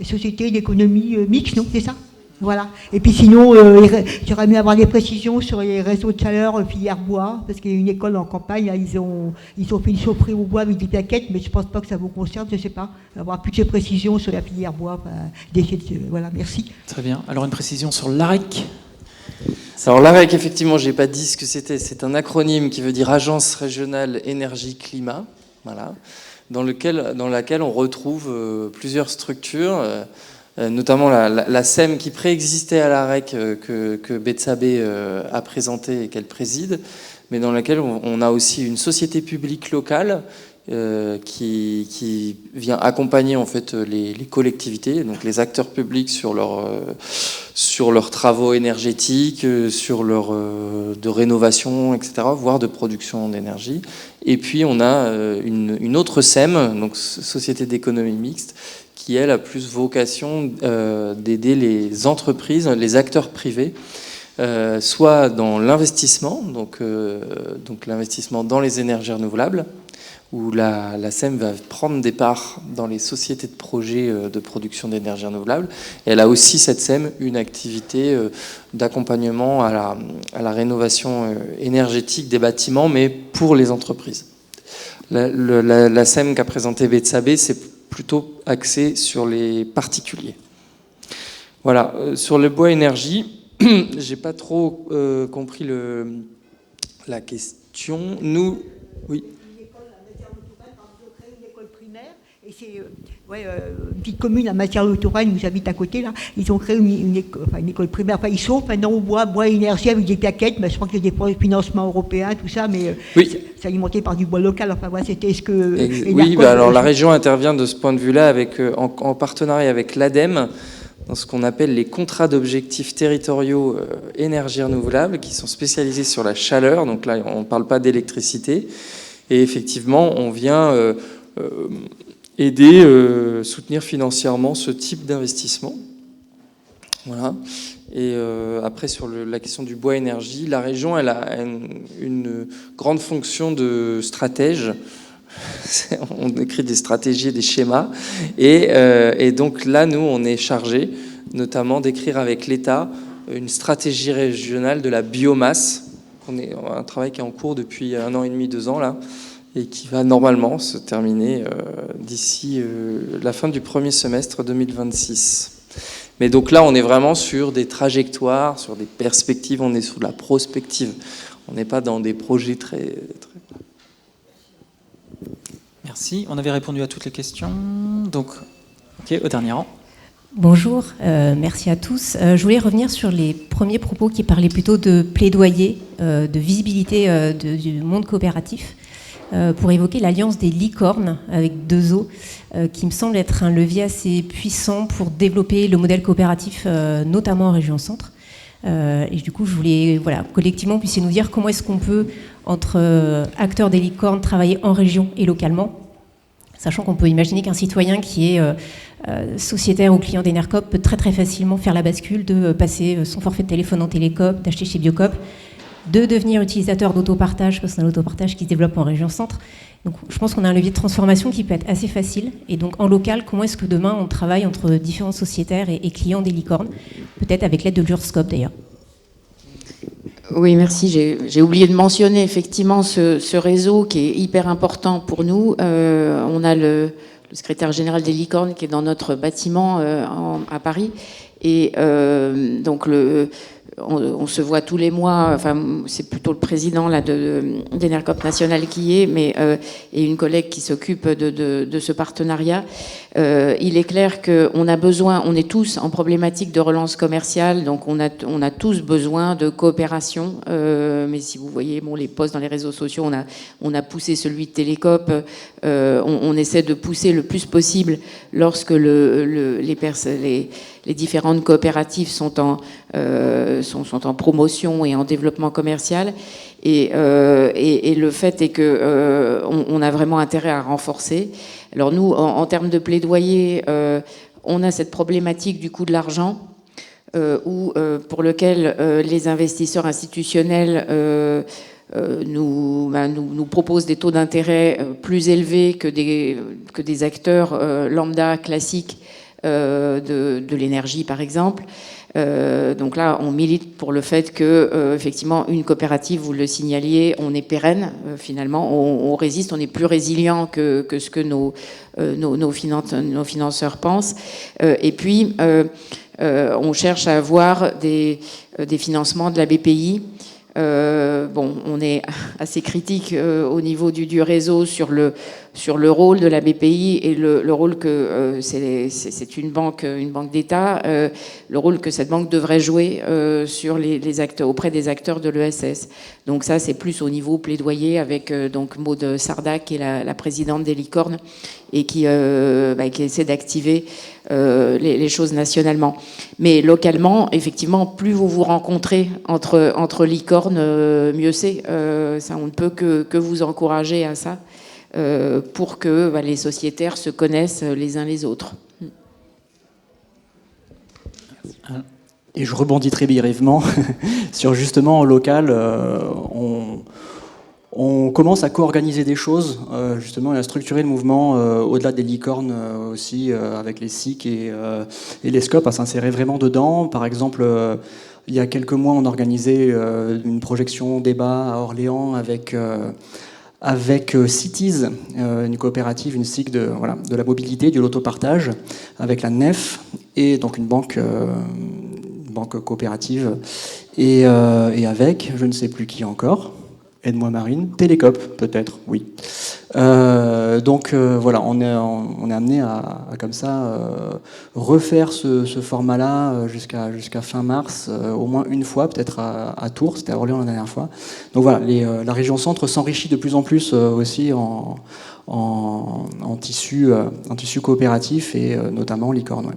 Société d'économie mixte, non, c'est ça? Voilà. Et puis sinon, j'aurais aimé avoir des précisions sur les réseaux de chaleur filière bois, parce qu'il y a une école en campagne, là, ils ont fait une chaufferie au bois avec des plaquettes, mais je ne pense pas que ça vous concerne, je ne sais pas. Avoir plus de précisions sur la filière bois, voilà, merci. Très bien. Alors une précision sur l'AREC. Alors l'AREC, effectivement, je n'ai pas dit ce que c'était. C'est un acronyme qui veut dire Agence Régionale Énergie Climat, voilà, dans laquelle on retrouve plusieurs structures, notamment la SEM qui préexistait à l'AREC, que Betsabé a présenté et qu'elle préside, mais dans laquelle on a aussi une société publique locale qui vient accompagner en fait les collectivités, donc les acteurs publics sur leurs travaux énergétiques, de rénovation, etc., voire de production d'énergie. Et puis on a une autre SEM, donc Société d'économie mixte, qui elle a plus vocation d'aider les entreprises, les acteurs privés, soit dans l'investissement, donc l'investissement dans les énergies renouvelables, où la SEM va prendre des parts dans les sociétés de projets de production d'énergie renouvelable. Et elle a aussi, cette SEM, une activité d'accompagnement à la rénovation énergétique des bâtiments, mais pour les entreprises. La SEM qu'a présentée Betsabé, c'est plutôt axé sur les particuliers. Voilà, sur le bois énergie, j'ai pas trop compris la question, nous... Oui. Et c'est une petite commune à Matière-le-Touraine, où j'habite à côté, là. Ils ont créé une école primaire. Enfin, ils sont maintenant au bois énergie avec des plaquettes, mais je crois qu'il y a des financements européens, tout ça, mais oui. c'est alimenté par du bois local. Enfin, voilà, c'était ce que... Oui, alors la région intervient de ce point de vue-là en partenariat avec l'ADEME, dans ce qu'on appelle les contrats d'objectifs territoriaux énergie renouvelable, qui sont spécialisés sur la chaleur. Donc là, on ne parle pas d'électricité. Et effectivement, on vient... aider, soutenir financièrement ce type d'investissement. Voilà. Et après, sur la question du bois énergie, la région, elle a une grande fonction de stratège. On écrit des stratégies, des schémas. Et donc là, nous, on est chargé notamment d'écrire avec l'État une stratégie régionale de la biomasse. Un travail qui est en cours depuis 1 an et demi, 2 ans, là, et qui va normalement se terminer d'ici la fin du premier semestre 2026. Mais donc là, on est vraiment sur des trajectoires, sur des perspectives, on est sur de la prospective. On n'est pas dans des projets très... Merci. On avait répondu à toutes les questions. Donc, ok, au dernier rang. Bonjour, merci à tous. Je voulais revenir sur les premiers propos qui parlaient plutôt de plaidoyer, de visibilité du monde coopératif, pour évoquer l'alliance des licornes avec 2 O, qui me semble être un levier assez puissant pour développer le modèle coopératif, notamment en région centre. Et du coup, je voulais, collectivement, vous puissiez nous dire comment est-ce qu'on peut, entre acteurs des licornes, travailler en région et localement, sachant qu'on peut imaginer qu'un citoyen qui est sociétaire ou client d'Enercop peut très très facilement faire la bascule de passer son forfait de téléphone en Télécoop, d'acheter chez Biocop, de devenir utilisateur d'autopartage, parce qu'on a l'autopartage qui se développe en région centre. Donc je pense qu'on a un levier de transformation qui peut être assez facile. Et donc en local, comment est-ce que demain on travaille entre différents sociétaires et clients des licornes, peut-être avec l'aide de l'URSCOP d'ailleurs. Oui, merci. J'ai oublié de mentionner effectivement ce réseau qui est hyper important pour nous. On a le secrétaire général des licornes qui est dans notre bâtiment à Paris. Et donc on se voit tous les mois, enfin c'est plutôt le président là d'Enercop National qui y est, mais et une collègue qui s'occupe de ce partenariat. Il est clair qu'on a besoin, on est tous en problématique de relance commerciale, donc on a tous besoin de coopération. Mais si vous voyez les posts dans les réseaux sociaux, on a poussé celui de Télécoop, on essaie de pousser le plus possible lorsque les différentes coopératives sont en promotion et en développement commercial. Et le fait est que on a vraiment intérêt à renforcer. Alors nous, en termes de plaidoyer, on a cette problématique du coût de l'argent, pour lequel les investisseurs institutionnels nous proposent des taux d'intérêt plus élevés que des acteurs lambda classiques de l'énergie, par exemple. Donc là, on milite pour le fait que, effectivement, une coopérative, vous le signaliez, on est pérenne, finalement, on résiste, on est plus résilient que ce que nos financeurs pensent. Et puis, on cherche à avoir des financements de la BPI. On est assez critique au niveau du réseau sur le rôle de la BPI et le rôle que c'est une banque d'État, le rôle que cette banque devrait jouer sur les acteurs, auprès des acteurs de l'ESS. Donc ça, c'est plus au niveau plaidoyer avec donc Maud Sarda, qui est la présidente des licornes et qui essaie d'activer les choses nationalement. Mais localement, effectivement, plus vous rencontrez entre licornes, mieux c'est. Ça, on ne peut que vous encourager à ça pour que les sociétaires se connaissent les uns les autres. Et je rebondis très brièvement sur justement en local, on commence à co-organiser des choses, justement, et à structurer le mouvement au-delà des licornes aussi, avec les SIC et les SCOP, à s'insérer vraiment dedans. Par exemple, il y a quelques mois, on organisait une projection débat à Orléans avec Cities, une coopérative, une SIC de la mobilité, de l'autopartage, avec la NEF, et donc une banque coopérative, et avec, je ne sais plus qui encore, Aide-moi Marine. Télécop, peut-être, oui. Donc voilà, on est amené à comme ça refaire ce format-là jusqu'à fin mars, au moins une fois, peut-être à Tours, c'était à Orléans la dernière fois. Donc voilà, la région centre s'enrichit de plus en plus aussi en tissu coopératif et notamment licorne. Ouais.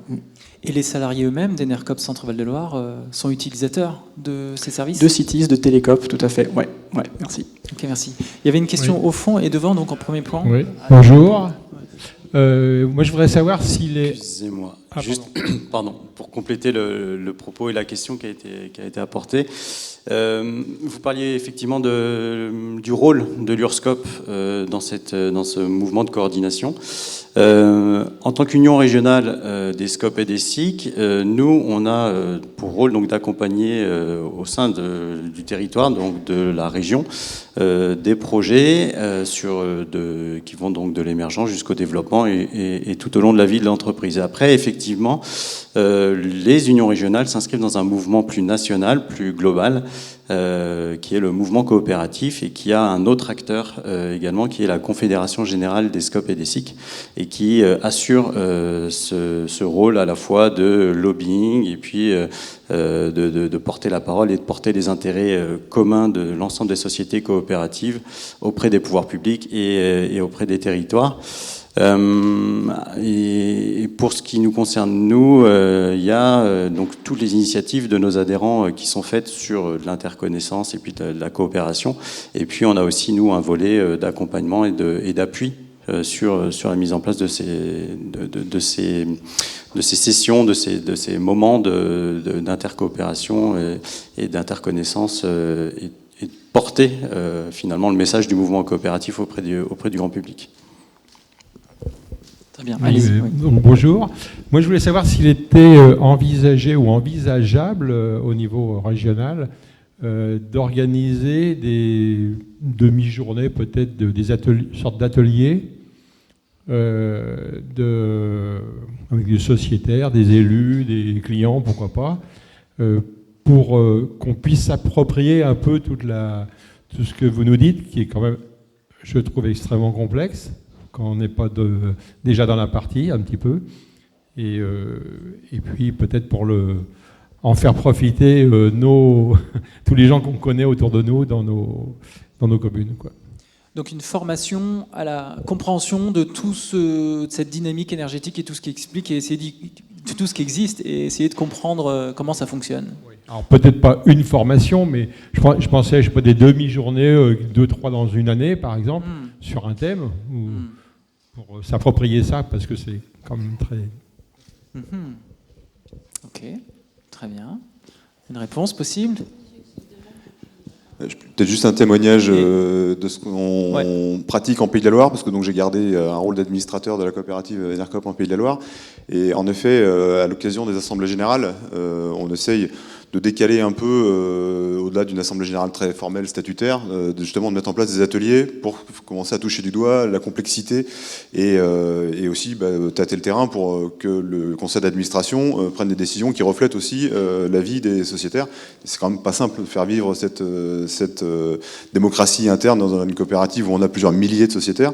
Et les salariés eux-mêmes d'Enercop Centre-Val de Loire sont utilisateurs de ces services? De Citis, de Télécop, tout à fait. Ouais, merci. Ok, merci. Il y avait une question au fond et devant, donc en premier plan. Oui. Bonjour. Moi, je voudrais savoir s'il est... Excusez-moi. Juste, pardon, pour compléter le propos et la question qui a été apportée. Vous parliez effectivement du rôle de l'URSCOP dans ce mouvement de coordination. En tant qu'union régionale des SCOP et des SIC, nous, on a pour rôle donc d'accompagner au sein du territoire, donc de la région, des projets qui vont donc de l'émergence jusqu'au développement et tout au long de la vie de l'entreprise. Après, effectivement, les unions régionales s'inscrivent dans un mouvement plus national, plus global, qui est le mouvement coopératif et qui a un autre acteur également, qui est la Confédération Générale des SCOP et des SIC, et qui assure ce rôle à la fois de lobbying et puis de porter la parole et de porter les intérêts communs de l'ensemble des sociétés coopératives auprès des pouvoirs publics et auprès des territoires. Et pour ce qui nous concerne, nous, il y a donc toutes les initiatives de nos adhérents qui sont faites sur de l'interconnaissance et puis de la coopération. Et puis on a aussi, nous, un volet d'accompagnement et d'appui sur la mise en place de ces sessions, de ces moments d'intercoopération et d'interconnaissance et de porter finalement le message du mouvement coopératif auprès du grand public. Très bien. Oui, donc, bonjour. Moi, je voulais savoir s'il était envisagé ou envisageable au niveau régional d'organiser des demi-journées, peut-être des sortes d'ateliers avec des sociétaires, des élus, des clients, pourquoi pas, pour qu'on puisse s'approprier un peu tout ce que vous nous dites, qui est quand même, je trouve, extrêmement complexe, quand on n'est pas déjà dans la partie, un petit peu. Et puis peut-être pour en faire profiter tous les gens qu'on connaît autour de nous dans nos communes, quoi. Donc une formation à la compréhension de cette dynamique énergétique et tout ce qui explique, et essayer de tout ce qui existe, et essayer de comprendre comment ça fonctionne. Oui. Alors peut-être pas une formation, mais je pensais, je sais pas, des demi-journées, 2-3 dans une année, par exemple, sur un thème, pour s'approprier ça, parce que c'est quand même très... Ok, très bien. Une réponse possible ? Peut-être juste un témoignage de ce qu'on pratique en Pays de la Loire, parce que donc j'ai gardé un rôle d'administrateur de la coopérative Enercop en Pays de la Loire. Et en effet, à l'occasion des assemblées générales, on essaye de décaler un peu, au-delà d'une assemblée générale très formelle, statutaire, justement de mettre en place des ateliers pour commencer à toucher du doigt la complexité et aussi tâter le terrain pour que le conseil d'administration prenne des décisions qui reflètent aussi la vie des sociétaires. C'est quand même pas simple de faire vivre cette démocratie interne dans une coopérative où on a plusieurs milliers de sociétaires.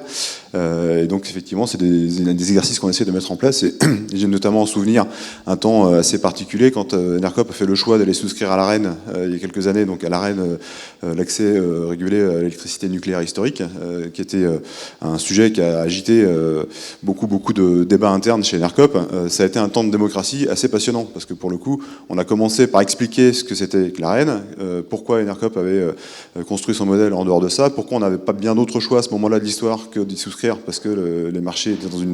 Et donc effectivement, c'est des exercices qu'on essaie de mettre en place. Et j'ai notamment en souvenir un temps assez particulier quand Enercop a fait le choix d'aller souscrire à l'AREN il y a quelques années, donc à l'AREN, l'accès régulé à l'électricité nucléaire historique, qui était un sujet qui a agité beaucoup de débats internes chez Enercop. Ça a été un temps de démocratie assez passionnant, parce que pour le coup, on a commencé par expliquer ce que c'était que l'AREN, pourquoi Enercop avait construit son modèle en dehors de ça, pourquoi on n'avait pas bien d'autres choix à ce moment-là de l'histoire que d'y souscrire, parce que les marchés étaient dans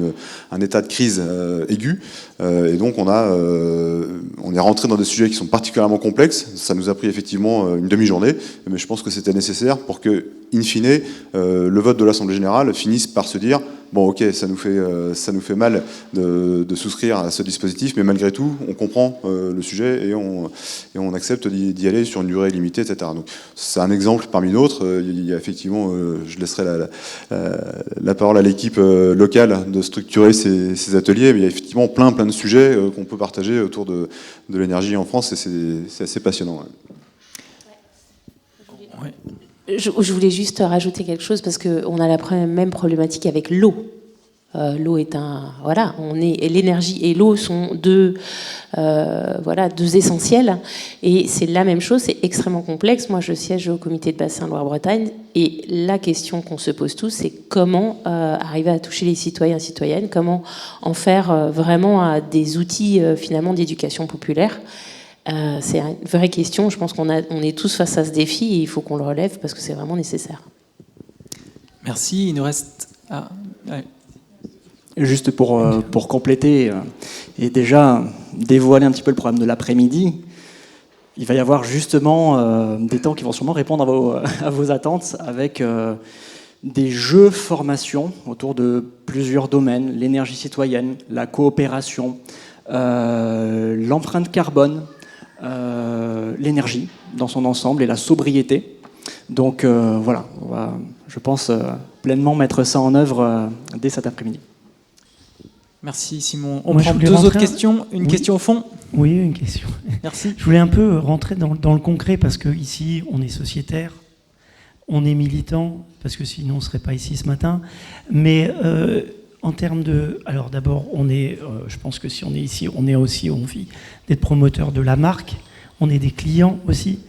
un état de crise aigu. Et donc on est rentré dans des sujets qui sont particulièrement complexes. Ça nous a pris effectivement une demi-journée, mais je pense que c'était nécessaire pour que, in fine, le vote de l'Assemblée générale finisse par se dire bon, ok, ça nous fait mal de souscrire à ce dispositif, mais malgré tout, on comprend le sujet et on accepte d'y aller sur une durée limitée, etc. Donc, c'est un exemple parmi d'autres. Il y a effectivement, je laisserai la parole à l'équipe locale de structurer ces ateliers, mais il y a effectivement plein de sujets qu'on peut partager autour de l'énergie en France, et c'est assez passionnant. Ouais. Je voulais juste rajouter quelque chose parce qu'on a la même problématique avec l'eau. L'eau est l'énergie et l'eau sont deux essentiels, et c'est la même chose, c'est extrêmement complexe. Moi, je siège au comité de bassin Loire-Bretagne, et la question qu'on se pose tous, c'est comment arriver à toucher les citoyens et citoyennes, comment en faire vraiment des outils finalement d'éducation populaire. C'est une vraie question. Je pense qu'on est tous face à ce défi, et il faut qu'on le relève parce que c'est vraiment nécessaire. Merci. Il nous reste... ouais. Juste pour compléter et déjà dévoiler un petit peu le programme de l'après-midi, il va y avoir justement des temps qui vont sûrement répondre à vos attentes, avec des jeux formation autour de plusieurs domaines: l'énergie citoyenne, la coopération, l'empreinte carbone, l'énergie dans son ensemble et la sobriété. Donc voilà, on va, je pense, pleinement mettre ça en œuvre dès cet après-midi. Merci Simon. On prend deux autres questions. Une question au fond. Oui, une question. Merci. Je voulais un peu rentrer dans le concret, parce qu'ici, on est sociétaire, on est militant, parce que sinon on ne serait pas ici ce matin. Mais en termes de... Alors d'abord, je pense que si on est ici, on est aussi envie d'être promoteur de la marque. On est des clients aussi.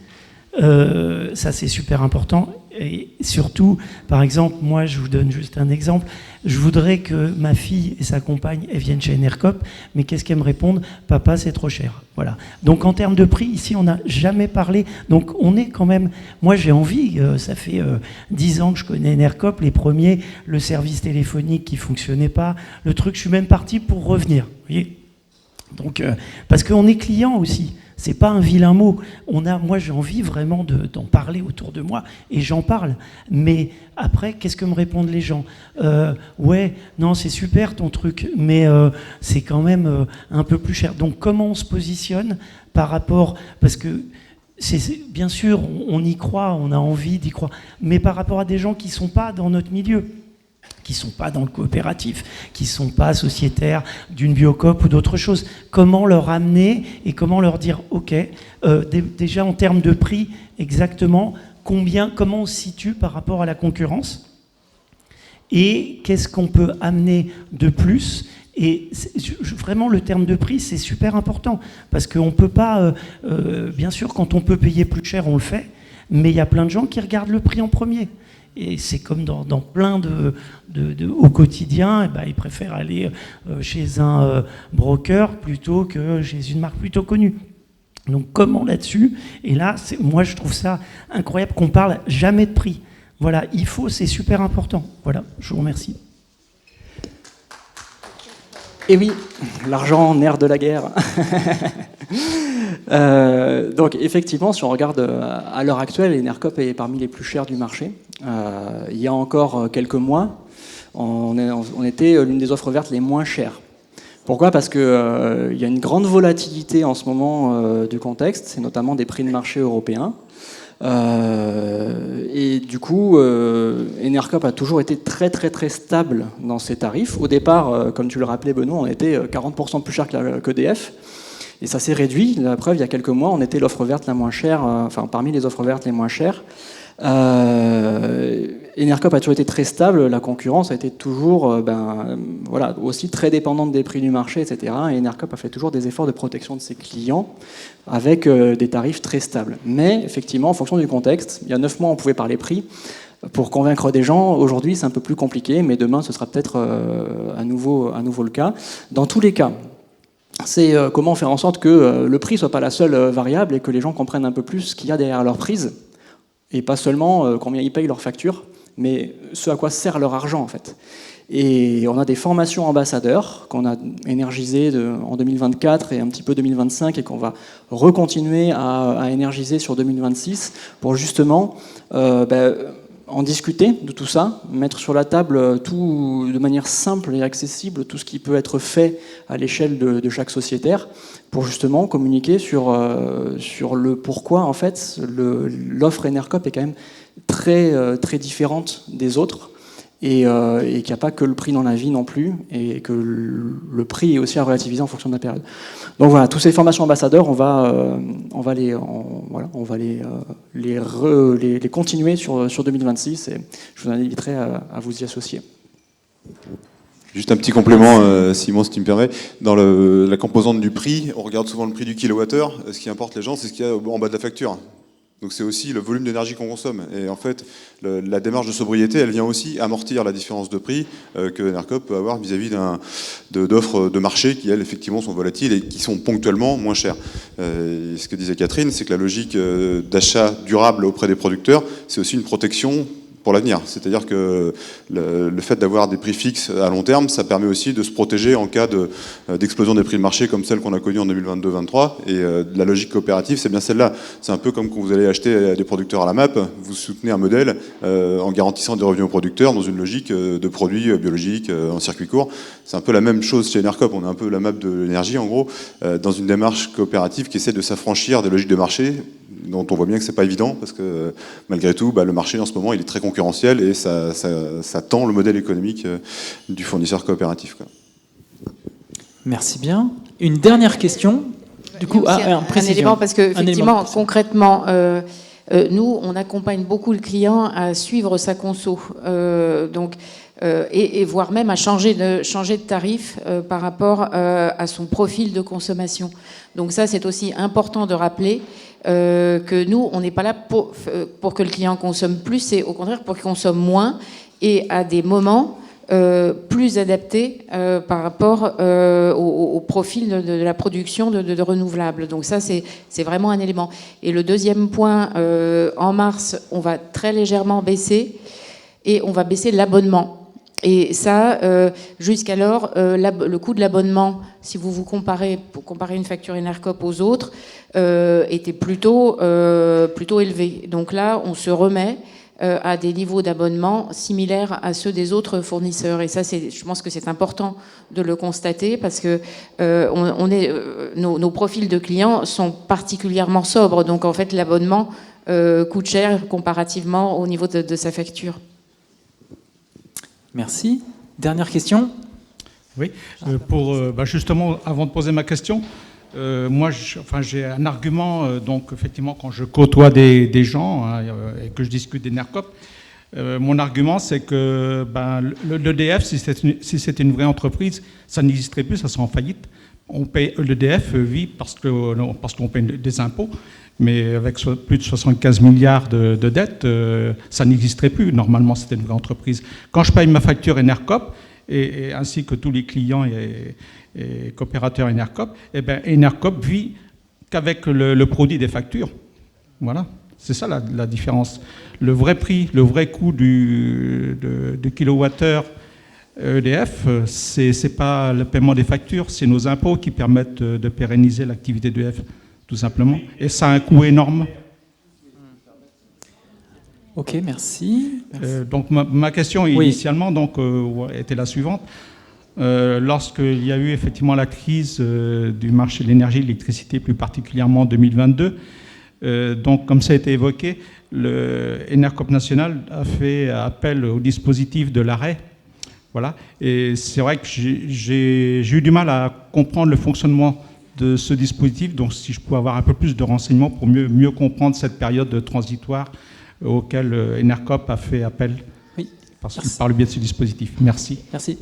Ça, c'est super important. Et surtout, par exemple, moi, je vous donne juste un exemple. Je voudrais que ma fille et sa compagne, elles viennent chez Enercop, mais qu'est-ce qu'elles me répondent? Papa, c'est trop cher. Voilà. Donc, en termes de prix, ici, on n'a jamais parlé. Donc, on est quand même... Moi, j'ai envie, ça fait 10 ans que je connais Enercop. Les premiers, le service téléphonique qui ne fonctionnait pas. Le truc, je suis même parti pour revenir. Vous voyez? Donc, parce qu'on est client aussi. C'est pas un vilain mot. Moi, j'ai envie vraiment d'en parler autour de moi, et j'en parle. Mais après, qu'est-ce que me répondent les gens? Ouais, non, c'est super ton truc, mais c'est quand même un peu plus cher. Donc, comment on se positionne par rapport... Parce que, bien sûr, on y croit, on a envie d'y croire, mais par rapport à des gens qui ne sont pas dans notre milieu, qui ne sont pas dans le coopératif, qui ne sont pas sociétaires d'une Biocoop ou d'autre chose. Comment leur amener et comment leur dire, OK, déjà en termes de prix, exactement, comment on se situe par rapport à la concurrence, et qu'est-ce qu'on peut amener de plus. Et vraiment, le terme de prix, c'est super important, parce qu'on ne peut pas, bien sûr, quand on peut payer plus cher, on le fait, mais il y a plein de gens qui regardent le prix en premier. Et c'est comme dans plein au quotidien, ils préfèrent aller chez un broker plutôt que chez une marque plutôt connue. Donc comment là-dessus? Et là, moi je trouve ça incroyable qu'on parle jamais de prix. Voilà, c'est super important. Voilà, je vous remercie. Et oui, l'argent, nerf de la guerre. Donc effectivement, si on regarde à l'heure actuelle, Enercop est parmi les plus chers du marché. Il y a encore quelques mois, on était l'une des offres vertes les moins chères. Pourquoi? Parce qu'il y a une grande volatilité en ce moment du contexte, c'est notamment des prix de marché européens. Et du coup, Enercop a toujours été très très très stable dans ses tarifs. Au départ, comme tu le rappelais Benoît, on était 40% plus cher qu'EDF. Et ça s'est réduit. La preuve, il y a quelques mois, on était l'offre verte la moins chère, parmi les offres vertes les moins chères. Enercop a toujours été très stable. La concurrence a été toujours aussi très dépendante des prix du marché, etc. Et Enercop a fait toujours des efforts de protection de ses clients avec des tarifs très stables. Mais effectivement, en fonction du contexte, il y a 9 mois, on pouvait parler prix. Pour convaincre des gens, aujourd'hui, c'est un peu plus compliqué, mais demain, ce sera peut-être à nouveau le cas. Dans tous les cas, c'est comment faire en sorte que le prix ne soit pas la seule variable et que les gens comprennent un peu plus ce qu'il y a derrière leur prise, et pas seulement combien ils payent leur facture, mais ce à quoi sert leur argent en fait. Et on a des formations ambassadeurs qu'on a énergisées en 2024 et un petit peu 2025 et qu'on va recontinuer à énergiser sur 2026 pour justement en discuter de tout ça, mettre sur la table tout de manière simple et accessible tout ce qui peut être fait à l'échelle de chaque sociétaire pour justement communiquer sur le pourquoi en fait l'offre Enercop est quand même très, très différente des autres et qu'il n'y a pas que le prix dans la vie non plus et que le prix est aussi à relativiser en fonction de la période. Donc voilà, toutes ces formations ambassadeurs, on va les les continuer sur 2026, et je vous inviterai à vous y associer. Juste un petit complément, Simon, si tu me permets. Dans la composante du prix, on regarde souvent le prix du kilowattheure. Ce qui importe les gens, c'est ce qu'il y a en bas de la facture. Donc c'est aussi le volume d'énergie qu'on consomme. Et en fait, la démarche de sobriété, elle vient aussi amortir la différence de prix que Enercop peut avoir vis-à-vis d'offres de marché qui, elles, effectivement, sont volatiles et qui sont ponctuellement moins chères. Et ce que disait Catherine, c'est que la logique d'achat durable auprès des producteurs, c'est aussi une protection pour l'avenir. C'est-à-dire que le fait d'avoir des prix fixes à long terme, ça permet aussi de se protéger en cas d'explosion des prix de marché comme celle qu'on a connue en 2022-2023. Et la logique coopérative, c'est bien celle-là. C'est un peu comme quand vous allez acheter des producteurs à la MAP, vous soutenez un modèle en garantissant des revenus aux producteurs dans une logique de produits biologiques en circuit court. C'est un peu la même chose chez Enercop. On est un peu la MAP de l'énergie, en gros, dans une démarche coopérative qui essaie de s'affranchir des logiques de marché, dont on voit bien que c'est pas évident, parce que malgré tout, le marché en ce moment, il est très concurrentiel et ça tend le modèle économique du fournisseur coopératif, quoi. Merci bien. Une dernière question. Du coup, un élément, parce que effectivement, concrètement, nous, on accompagne beaucoup le client à suivre sa conso, et voire même à changer de tarif par rapport à son profil de consommation. Donc ça, c'est aussi important de rappeler que nous, on n'est pas là pour que le client consomme plus, c'est au contraire pour qu'il consomme moins et à des moments plus adaptés par rapport au profil de la production de renouvelables. Donc ça, c'est vraiment un élément. Et le deuxième point, en mars, on va très légèrement baisser et on va baisser l'abonnement. Et ça, jusqu'alors, le coût de l'abonnement, si vous comparez une facture Enercop aux autres, était plutôt élevé. Donc là, on se remet à des niveaux d'abonnement similaires à ceux des autres fournisseurs. Et ça, je pense que c'est important de le constater parce que nos profils de clients sont particulièrement sobres. Donc en fait, l'abonnement coûte cher comparativement au niveau de sa facture. Merci. Dernière question. Oui, justement, avant de poser ma question, moi, j'ai un argument, donc effectivement, quand je côtoie des gens et que je discute d'Enercop, mon argument, c'est que l'EDF, si c'était une vraie entreprise, ça n'existerait plus, ça serait en faillite. L'EDF vit parce qu'on paye des impôts, mais avec plus de 75 milliards de dettes, ça n'existerait plus. Normalement, c'était une vraie entreprise. Quand je paye ma facture Enercop, et ainsi que tous les clients et coopérateurs Enercop, Enercop vit qu'avec le produit des factures. Voilà, c'est ça la différence. Le vrai prix, le vrai coût de kilowattheure EDF, c'est pas le paiement des factures, c'est nos impôts qui permettent de pérenniser l'activité d'EDF, tout simplement. Et ça a un coût énorme. Ok, merci. Donc ma question initialement était la suivante. Lorsqu'il y a eu effectivement la crise du marché de l'énergie, de l'électricité, plus particulièrement en 2022, donc comme ça a été évoqué, le Enercop National a fait appel au dispositif de l'arrêt. Voilà. Et c'est vrai que j'ai eu du mal à comprendre le fonctionnement de ce dispositif. Donc si je pouvais avoir un peu plus de renseignements pour mieux comprendre cette période transitoire auquel Enercop a fait appel par le biais de ce dispositif. Merci. Merci.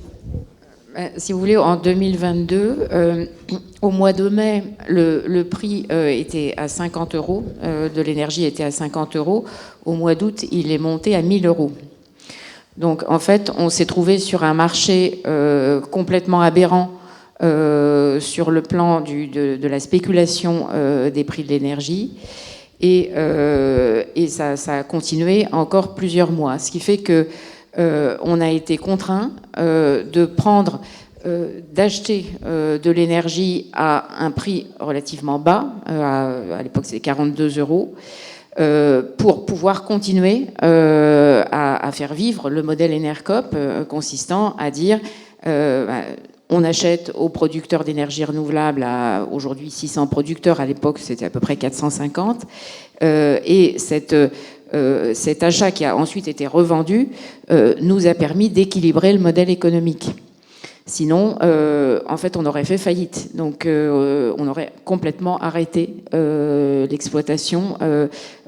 Si vous voulez, en 2022, au mois de mai, le prix était à 50 €, de l'énergie était à 50 €. Au mois d'août, il est monté à 1 000 €. Donc en fait, on s'est trouvé sur un marché complètement aberrant sur le plan de la spéculation des prix de l'énergie. Et ça a continué encore plusieurs mois. Ce qui fait que on a été contraint d'acheter de l'énergie à un prix relativement bas, à l'époque c'était 42 €, pour pouvoir continuer à faire vivre le modèle Enercop consistant à dire on achète aux producteurs d'énergie renouvelable, à aujourd'hui 600 producteurs, à l'époque c'était à peu près 450, et cet achat qui a ensuite été revendu nous a permis d'équilibrer le modèle économique. Sinon, en fait, on aurait fait faillite. Donc, on aurait complètement arrêté l'exploitation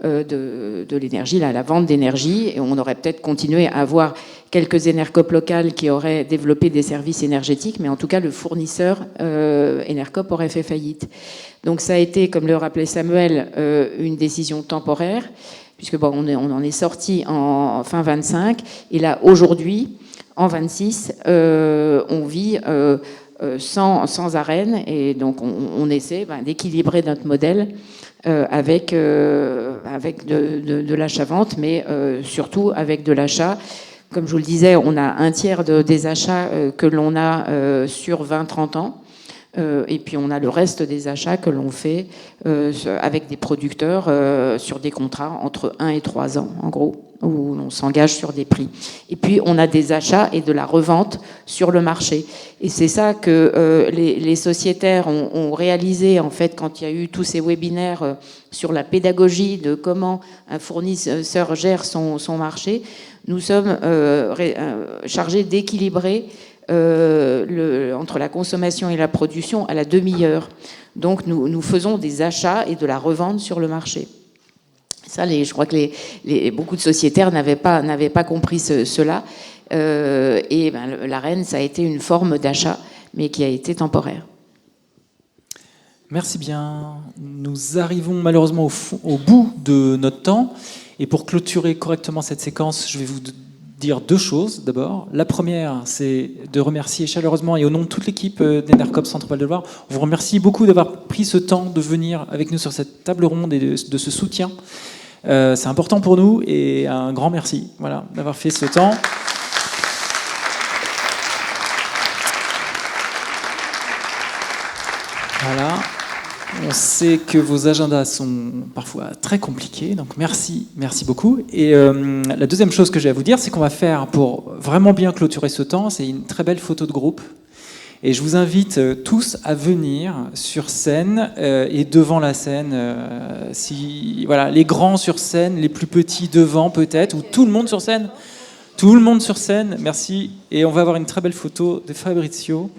de l'énergie, la vente d'énergie, et on aurait peut-être continué à avoir quelques Enercop locales qui auraient développé des services énergétiques, mais en tout cas, le fournisseur Enercop aurait fait faillite. Donc, ça a été, comme le rappelait Samuel, une décision temporaire, puisque bon, on en est sorti en fin 25, et là, aujourd'hui, en 26, on vit sans arène, et donc on essaie d'équilibrer notre modèle avec de l'achat-vente, mais surtout avec de l'achat. Comme je vous le disais, on a un tiers des achats que l'on a sur 20-30 ans. Et puis on a le reste des achats que l'on fait avec des producteurs sur des contrats entre 1 et 3 ans, en gros, où l'on s'engage sur des prix. Et puis on a des achats et de la revente sur le marché. Et c'est ça que les sociétaires ont réalisé, en fait, quand il y a eu tous ces webinaires sur la pédagogie de comment un fournisseur gère son marché. Nous sommes chargés d'équilibrer entre la consommation et la production à la demi-heure. Donc nous faisons des achats et de la revente sur le marché. Ça, je crois que beaucoup de sociétaires n'avaient pas compris cela. Et l'AREN, ça a été une forme d'achat, mais qui a été temporaire. Merci bien. Nous arrivons malheureusement au bout de notre temps. Et pour clôturer correctement cette séquence, je vais vous dire deux choses. D'abord, la première, c'est de remercier chaleureusement et au nom de toute l'équipe d'Enercop Centre-Val de Loire, on vous remercie beaucoup d'avoir pris ce temps de venir avec nous sur cette table ronde et de ce soutien. C'est important pour nous et un grand merci, voilà, d'avoir fait ce temps. Voilà. On sait que vos agendas sont parfois très compliqués, donc merci beaucoup. Et la deuxième chose que j'ai à vous dire, c'est qu'on va faire, pour vraiment bien clôturer ce temps, c'est une très belle photo de groupe. Et je vous invite tous à venir sur scène et devant la scène. Voilà, les grands sur scène, les plus petits devant peut-être, ou tout le monde sur scène. Tout le monde sur scène, merci. Et on va avoir une très belle photo de Fabrizio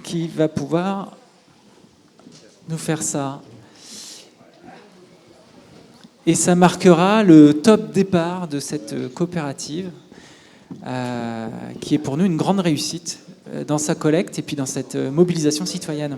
qui va pouvoir nous faire ça. Et ça marquera le top départ de cette coopérative qui est pour nous une grande réussite dans sa collecte et puis dans cette mobilisation citoyenne.